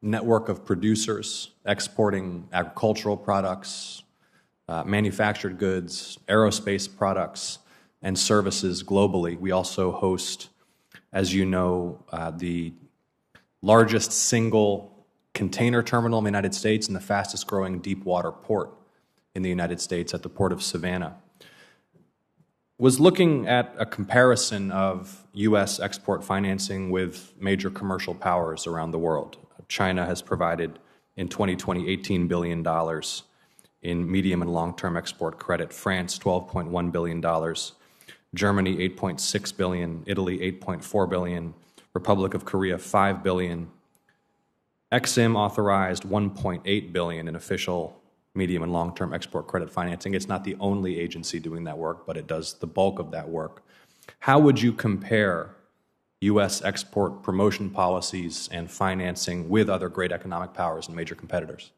network of producers exporting agricultural products, manufactured goods, aerospace products, and services globally. We also host, as you know, the largest single container terminal in the United States and the fastest growing deep water port in the United States at the Port of Savannah. Was looking at a comparison of U.S. export financing with major commercial powers around the world. China has provided in 2020 $18 billion in medium and long-term export credit, France $12.1 billion, Germany $8.6 billion, Italy $8.4 billion, Republic of Korea $5 billion. EXIM authorized $1.8 billion in official medium and long-term export credit financing. It's not the only agency doing that work, but it does the bulk of that work. How would you compare U.S. export promotion policies and financing with other great economic powers and major competitors?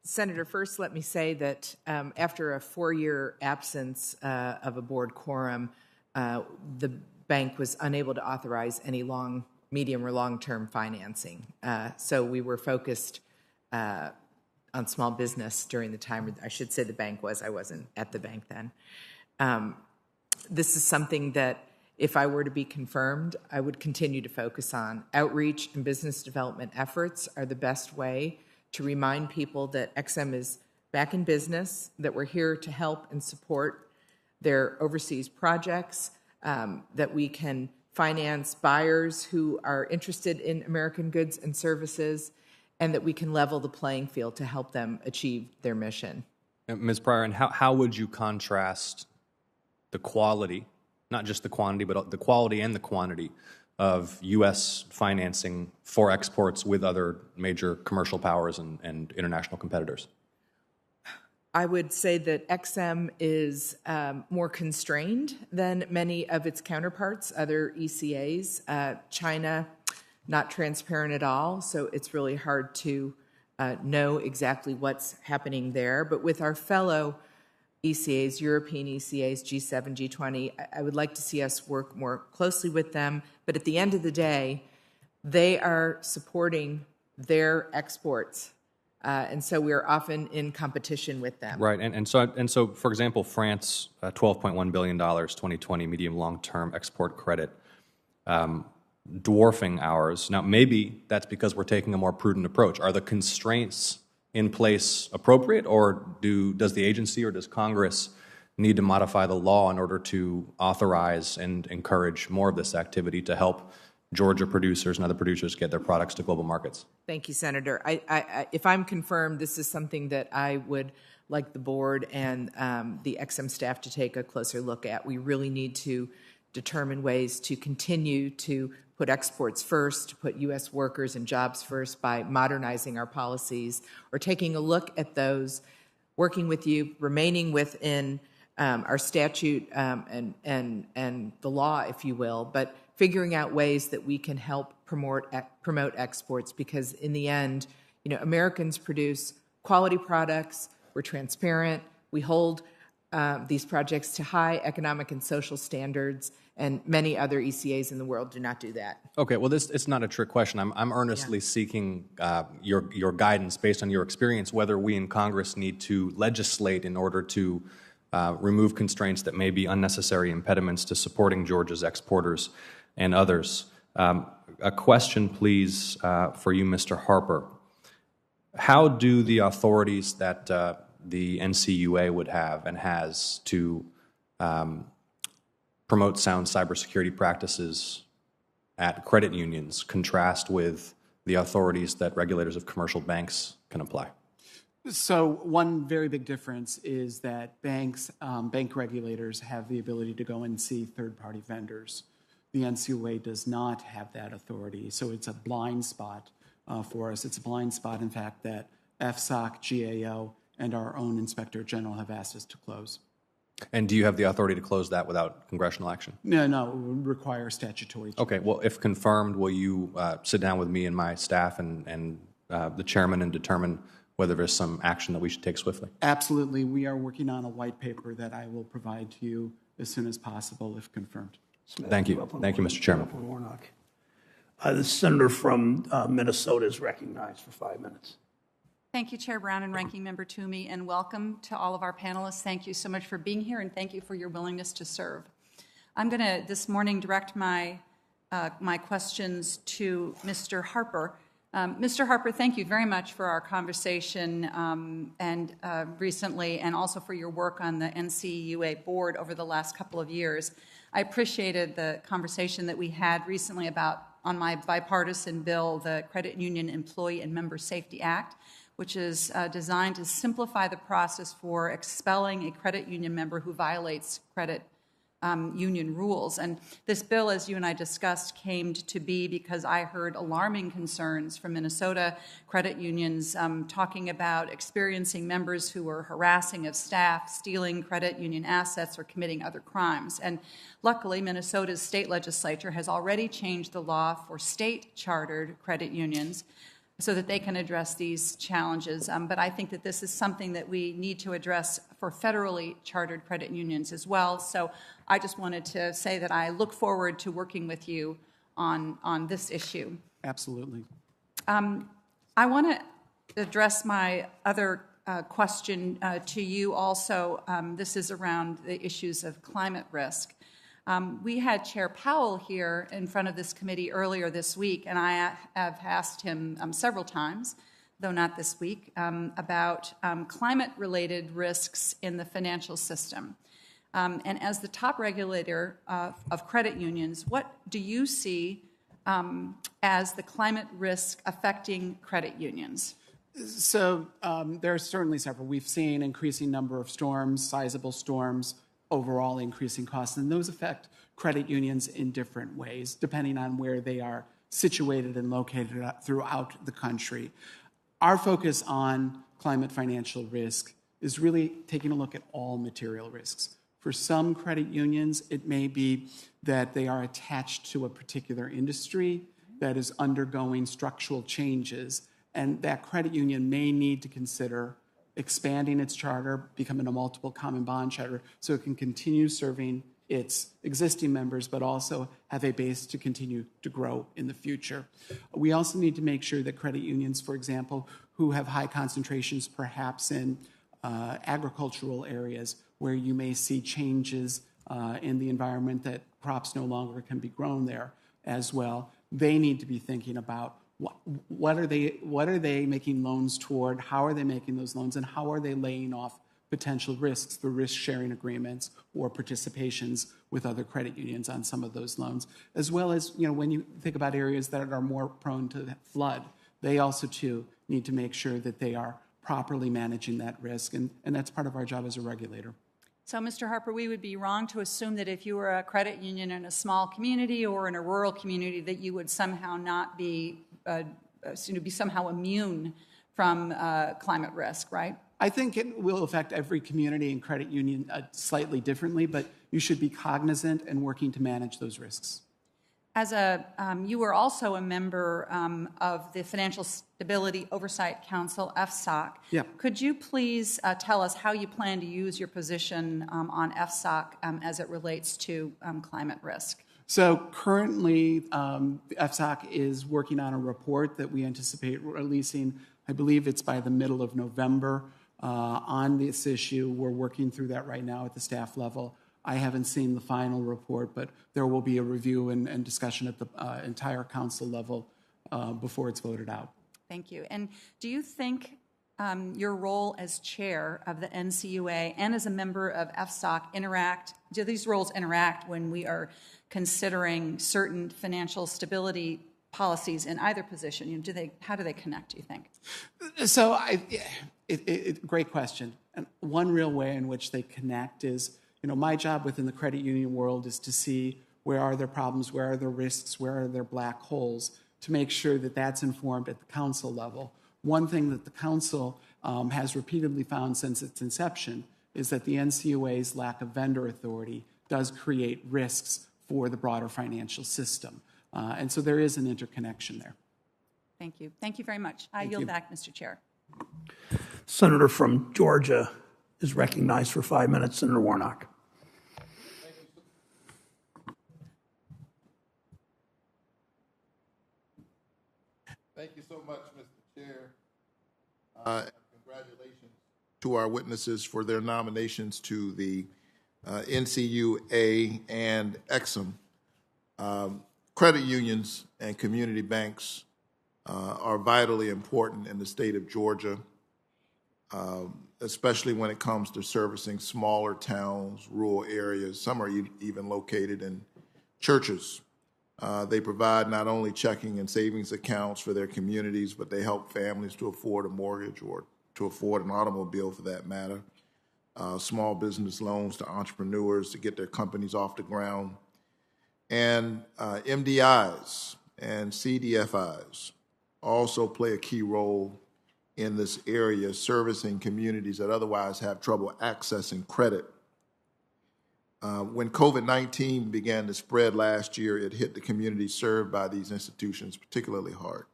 Senator, first let me say that after a 4-year absence of a board quorum, the bank was unable to authorize any medium or long-term financing. So we were focused on small business during the time, I should say the bank was, I wasn't at the bank then. This is something that, if I were to be confirmed, I would continue to focus on. Outreach and business development efforts are the best way to remind people that XM is back in business, that we're here to help and support their overseas projects, that we can finance buyers who are interested in American goods and services, and that we can level the playing field to help them achieve their mission. Ms. Pryor, and how would you contrast the quality, not just the quantity, but the quality and the quantity of U.S. financing for exports with other major commercial powers and international competitors? I would say that XM is more constrained than many of its counterparts, other ECAs. China, not transparent at all, so it's really hard to know exactly what's happening there. But with our fellow ECAs, European ECAs, G7, G20, I would like to see us work more closely with them. But at the end of the day, they are supporting their exports. And so we're often in competition with them. Right, and so, for example, France, $12.1 billion, 2020 medium long-term export credit, dwarfing ours. Now, maybe that's because we're taking a more prudent approach. Are the constraints in place appropriate, or does the agency or does Congress need to modify the law in order to authorize and encourage more of this activity to help Georgia producers and other producers get their products to global markets? Thank you, Senator. If I'm confirmed, this is something that I would like the board and the XM staff to take a closer look at. We really need to determine ways to continue to put exports first, to put U.S. workers and jobs first by modernizing our policies or taking a look at those, working with you, remaining within our statute and the law, if you will, but figuring out ways that we can help promote exports, because in the end, Americans produce quality products. We're transparent. We hold these projects to high economic and social standards, and many other ECAs in the world do not do that. Okay, well, it's not a trick question. I'm earnestly seeking your guidance based on your experience, whether we in Congress need to legislate in order to remove constraints that may be unnecessary impediments to supporting Georgia's exporters and others. A question, please, for you, Mr. Harper. How do the authorities that the NCUA would have and has to promote sound cybersecurity practices at credit unions contrast with the authorities that regulators of commercial banks can apply? So one very big difference is that banks, bank regulators have the ability to go and see third-party vendors. The NCUA does not have that authority, so it's a blind spot for us. It's a blind spot, in fact, that FSOC, GAO, and our own Inspector General have asked us to close. And do you have the authority to close that without congressional action? No, it would require statutory change. Okay, well, if confirmed, will you sit down with me and my staff and the chairman and determine whether there's some action that we should take swiftly? Absolutely. We are working on a white paper that I will provide to you as soon as possible if confirmed. Thank you. Thank you, Mr. Chairman. Warnock. The senator from Minnesota is recognized for 5 minutes. Thank you, Chair Brown and Ranking Member Toomey, and welcome to all of our panelists. Thank you so much for being here, and thank you for your willingness to serve. I'm going to this morning direct my questions to Mr. Harper. Mr. Harper, thank you very much for our conversation and recently, and also for your work on the NCUA board over the last couple of years. I appreciated the conversation that we had recently on my bipartisan bill, the Credit Union Employee and Member Safety Act, which is designed to simplify the process for expelling a credit union member who violates credit union rules. And this bill, as you and I discussed, came to be because I heard alarming concerns from Minnesota credit unions talking about experiencing members who were harassing of staff, stealing credit union assets, or committing other crimes. And luckily, Minnesota's state legislature has already changed the law for state-chartered credit unions so that they can address these challenges. But I think that this is something that we need to address for federally chartered credit unions as well. So I just wanted to say that I look forward to working with you on this issue. Absolutely. I want to address my other question to you also. This is around the issues of climate risk. We had Chair Powell here in front of this committee earlier this week, and I have asked him several times, though not this week, about climate-related risks in the financial system. And as the top regulator of credit unions, what do you see as the climate risk affecting credit unions? So there are certainly several. We've seen increasing number of storms, sizable storms, overall increasing costs, and those affect credit unions in different ways, depending on where they are situated and located throughout the country. Our focus on climate financial risk is really taking a look at all material risks. For some credit unions, it may be that they are attached to a particular industry that is undergoing structural changes, and that credit union may need to consider expanding its charter, becoming a multiple common bond charter, so it can continue serving its existing members, but also have a base to continue to grow in the future. We also need to make sure that credit unions, for example, who have high concentrations perhaps in agricultural areas where you may see changes in the environment that crops no longer can be grown there as well, they need to be thinking about what are they making loans toward? How are they making those loans? And how are they laying off potential risks through risk-sharing agreements or participations with other credit unions on some of those loans? As well as, when you think about areas that are more prone to flood, they also, too, need to make sure that they are properly managing that risk. And that's part of our job as a regulator. So, Mr. Harper, we would be wrong to assume that if you were a credit union in a small community or in a rural community that you would somehow not be somehow immune from climate risk, right? I think it will affect every community and credit union slightly differently, but you should be cognizant and working to manage those risks. As you were also a member of the Financial Stability Oversight Council, FSOC. Yeah. Could you please tell us how you plan to use your position on FSOC as it relates to climate risk? So currently, FSOC is working on a report that we anticipate releasing, I believe it's by the middle of November, on this issue. We're working through that right now at the staff level. I haven't seen the final report, but there will be a review and discussion at the entire council level before it's voted out. Thank you. And do you think your role as chair of the NCUA and as a member of FSOC do these roles interact when we are considering certain financial stability policies in either position? How do they connect, do you think? So great question. And one real way in which they connect is, my job within the credit union world is to see where are there problems, where are there risks, where are there black holes, to make sure that that's informed at the council level. One thing that the council has repeatedly found since its inception is that the NCUA's lack of vendor authority does create risks for the broader financial system. And so there is an interconnection there. Thank you. Thank you very much. I yield back, Mr. Chair. Senator from Georgia is recognized for 5 minutes. Senator Warnock. Thank you so much, Mr. Chair. Congratulations to our witnesses for their nominations to the NCUA and EXIM. Credit unions and community banks are vitally important in the state of Georgia, especially when it comes to servicing smaller towns, rural areas. Some are even located in churches. They provide not only checking and savings accounts for their communities, but they help families to afford a mortgage or to afford an automobile for that matter. Small business loans to entrepreneurs to get their companies off the ground. And MDIs and CDFIs also play a key role in this area, servicing communities that otherwise have trouble accessing credit. When COVID-19 began to spread last year, it hit the communities served by these institutions particularly hard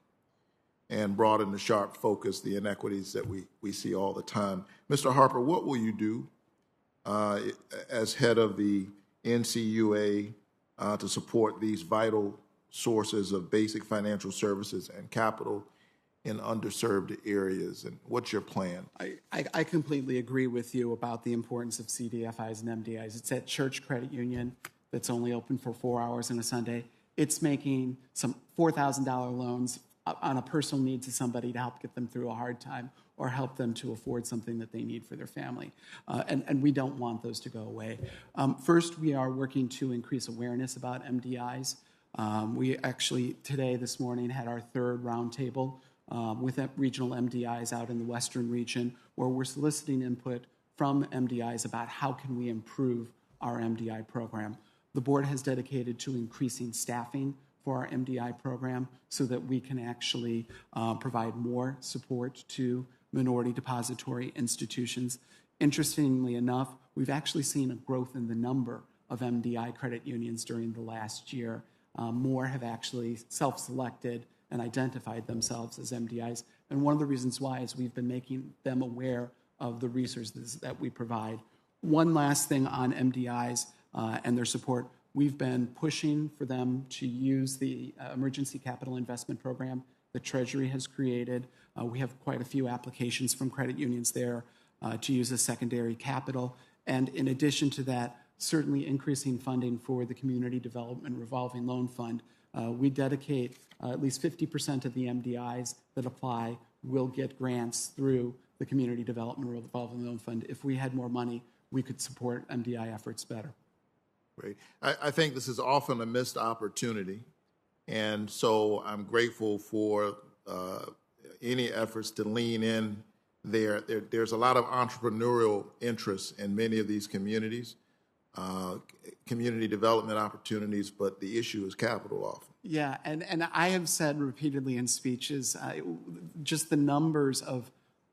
and brought into sharp focus the inequities that we see all the time. Mr. Harper, what will you do as head of the NCUA to support these vital sources of basic financial services and capital in underserved areas, and what's your plan? I completely agree with you about the importance of CDFIs and MDIs. It's that church credit union that's only open for 4 hours on a Sunday. It's making some $4,000 loans on a personal need to somebody to help get them through a hard time or help them to afford something that they need for their family. And we don't want those to go away. First, we are working to increase awareness about MDIs. We actually, this morning, had our third roundtable with regional MDIs out in the Western region, where we're soliciting input from MDIs about how can we improve our MDI program. The board has dedicated to increasing staffing for our MDI program so that we can actually provide more support to minority depository institutions. Interestingly enough, we've actually seen a growth in the number of MDI credit unions during the last year. More have actually self-selected and identified themselves as MDIs. And one of the reasons why is we've been making them aware of the resources that we provide. One last thing on MDIs and their support. We've been pushing for them to use the Emergency Capital Investment Program that Treasury has created. We have quite a few applications from credit unions there to use as secondary capital. And in addition to that, certainly increasing funding for the Community Development Revolving Loan Fund We dedicate at least 50% of the MDIs that apply will get grants through the Community Development Revolving Loan Fund. If we had more money, we could support MDI efforts better. Great. I think this is often a missed opportunity, and so I'm grateful for any efforts to lean in there. There's a lot of entrepreneurial interest in many of these communities, community development opportunities, but the issue is capital often. Yeah, and I have said repeatedly in speeches, just the numbers of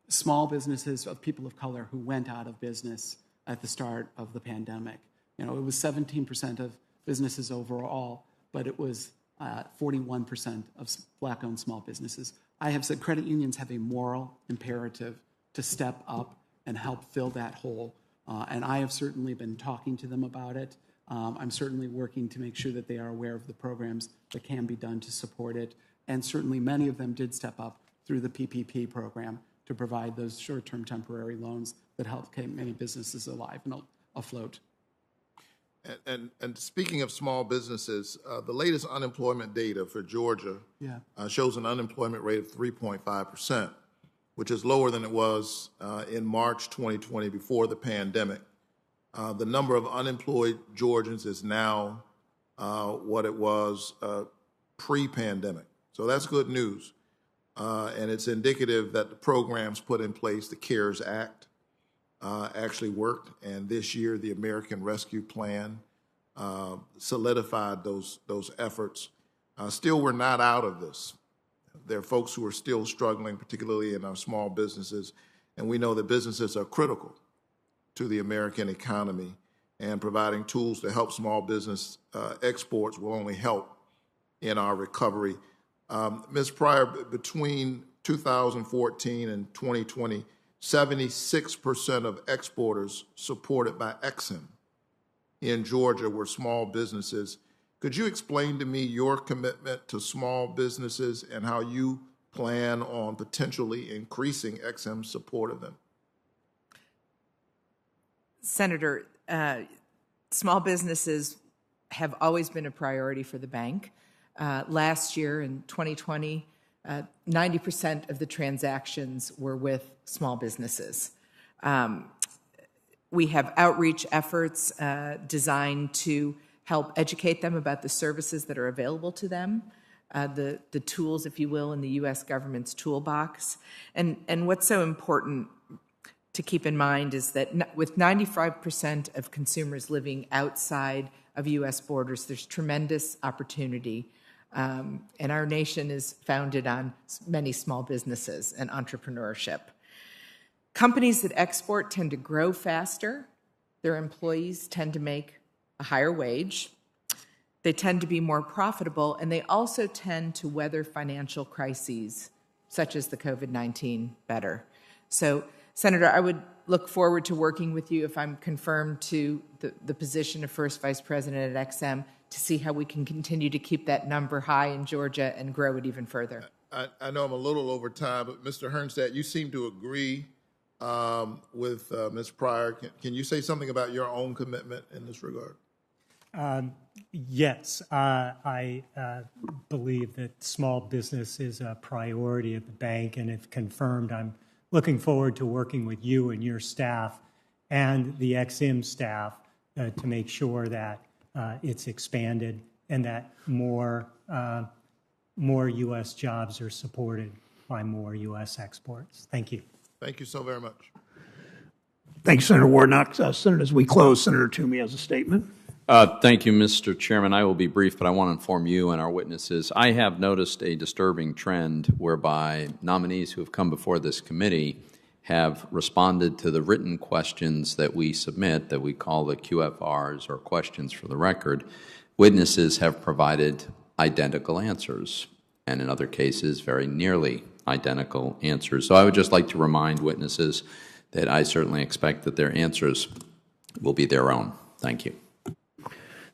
small businesses, of people of color who went out of business at the start of the pandemic. You know, it was 17% of businesses overall, but it was 41% of Black-owned small businesses. I have said credit unions have a moral imperative to step up and help fill that hole, and I have certainly been talking to them about it. I'm certainly working to make sure that they are aware of the programs that can be done to support it, and certainly many of them did step up through the PPP program to provide those short-term temporary loans that help keep many businesses alive and afloat. And speaking of small businesses, the latest unemployment data for Georgia shows an unemployment rate of 3.5%, which is lower than it was in March 2020 before the pandemic. The number of unemployed Georgians is now what it was pre-pandemic. So that's good news. And it's indicative that the programs put in place, the CARES Act, actually worked. And this year, the American Rescue Plan solidified those efforts. Still, we're not out of this. There are folks who are still struggling, particularly in our small businesses. And we know that businesses are critical to the American economy, and providing tools to help small business exports will only help in our recovery. Ms. Pryor, between 2014 and 2020, 76% of exporters supported by EXIM in Georgia were small businesses. Could you explain to me your commitment to small businesses and how you plan on potentially increasing EXIM's support of them? Senator, small businesses have always been a priority for the bank. Last year, in 2020, 90% of the transactions were with small businesses. We have outreach efforts designed to help educate them about the services that are available to them, the tools, if you will, in the U.S. government's toolbox. And what's so important to keep in mind is that with 95% of consumers living outside of U.S. borders, there's tremendous opportunity. And our nation is founded on many small businesses and entrepreneurship. Companies that export tend to grow faster. Their employees tend to make a higher wage. They tend to be more profitable, and they also tend to weather financial crises, such as the COVID-19, better. So, Senator, I would look forward to working with you if I'm confirmed to the position of First Vice President at XM to see how we can continue to keep that number high in Georgia and grow it even further. I know I'm a little over time, but Mr. Herrnstadt, you seem to agree with Ms. Pryor. Can you say something about your own commitment in this regard? Yes, I believe that small business is a priority at the bank, and if confirmed, I'm looking forward to working with you and your staff and the XM staff to make sure that it's expanded and that more U.S. jobs are supported by more U.S. exports. Thank you. Thank you so very much. Thank you, Senator Warnock. Senator, as we close, Senator Toomey has a statement. Thank you, Mr. Chairman. I will be brief, but I want to inform you and our witnesses. I have noticed a disturbing trend whereby nominees who have come before this committee have responded to the written questions that we submit, that we call the QFRs, or questions for the record. Witnesses have provided identical answers, and in other cases, very nearly identical answers. So I would just like to remind witnesses that I certainly expect that their answers will be their own. Thank you.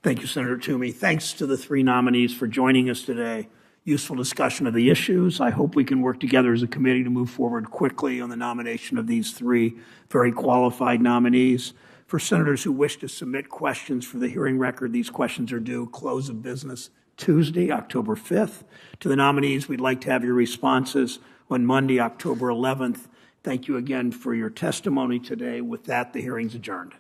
Thank you, Senator Toomey. Thanks to the three nominees for joining us today. Useful discussion of the issues. I hope we can work together as a committee to move forward quickly on the nomination of these three very qualified nominees. For senators who wish to submit questions for the hearing record, these questions are due close of business Tuesday, October 5th. To the nominees, we'd like to have your responses on Monday, October 11th. Thank you again for your testimony today. With that, the hearing's adjourned.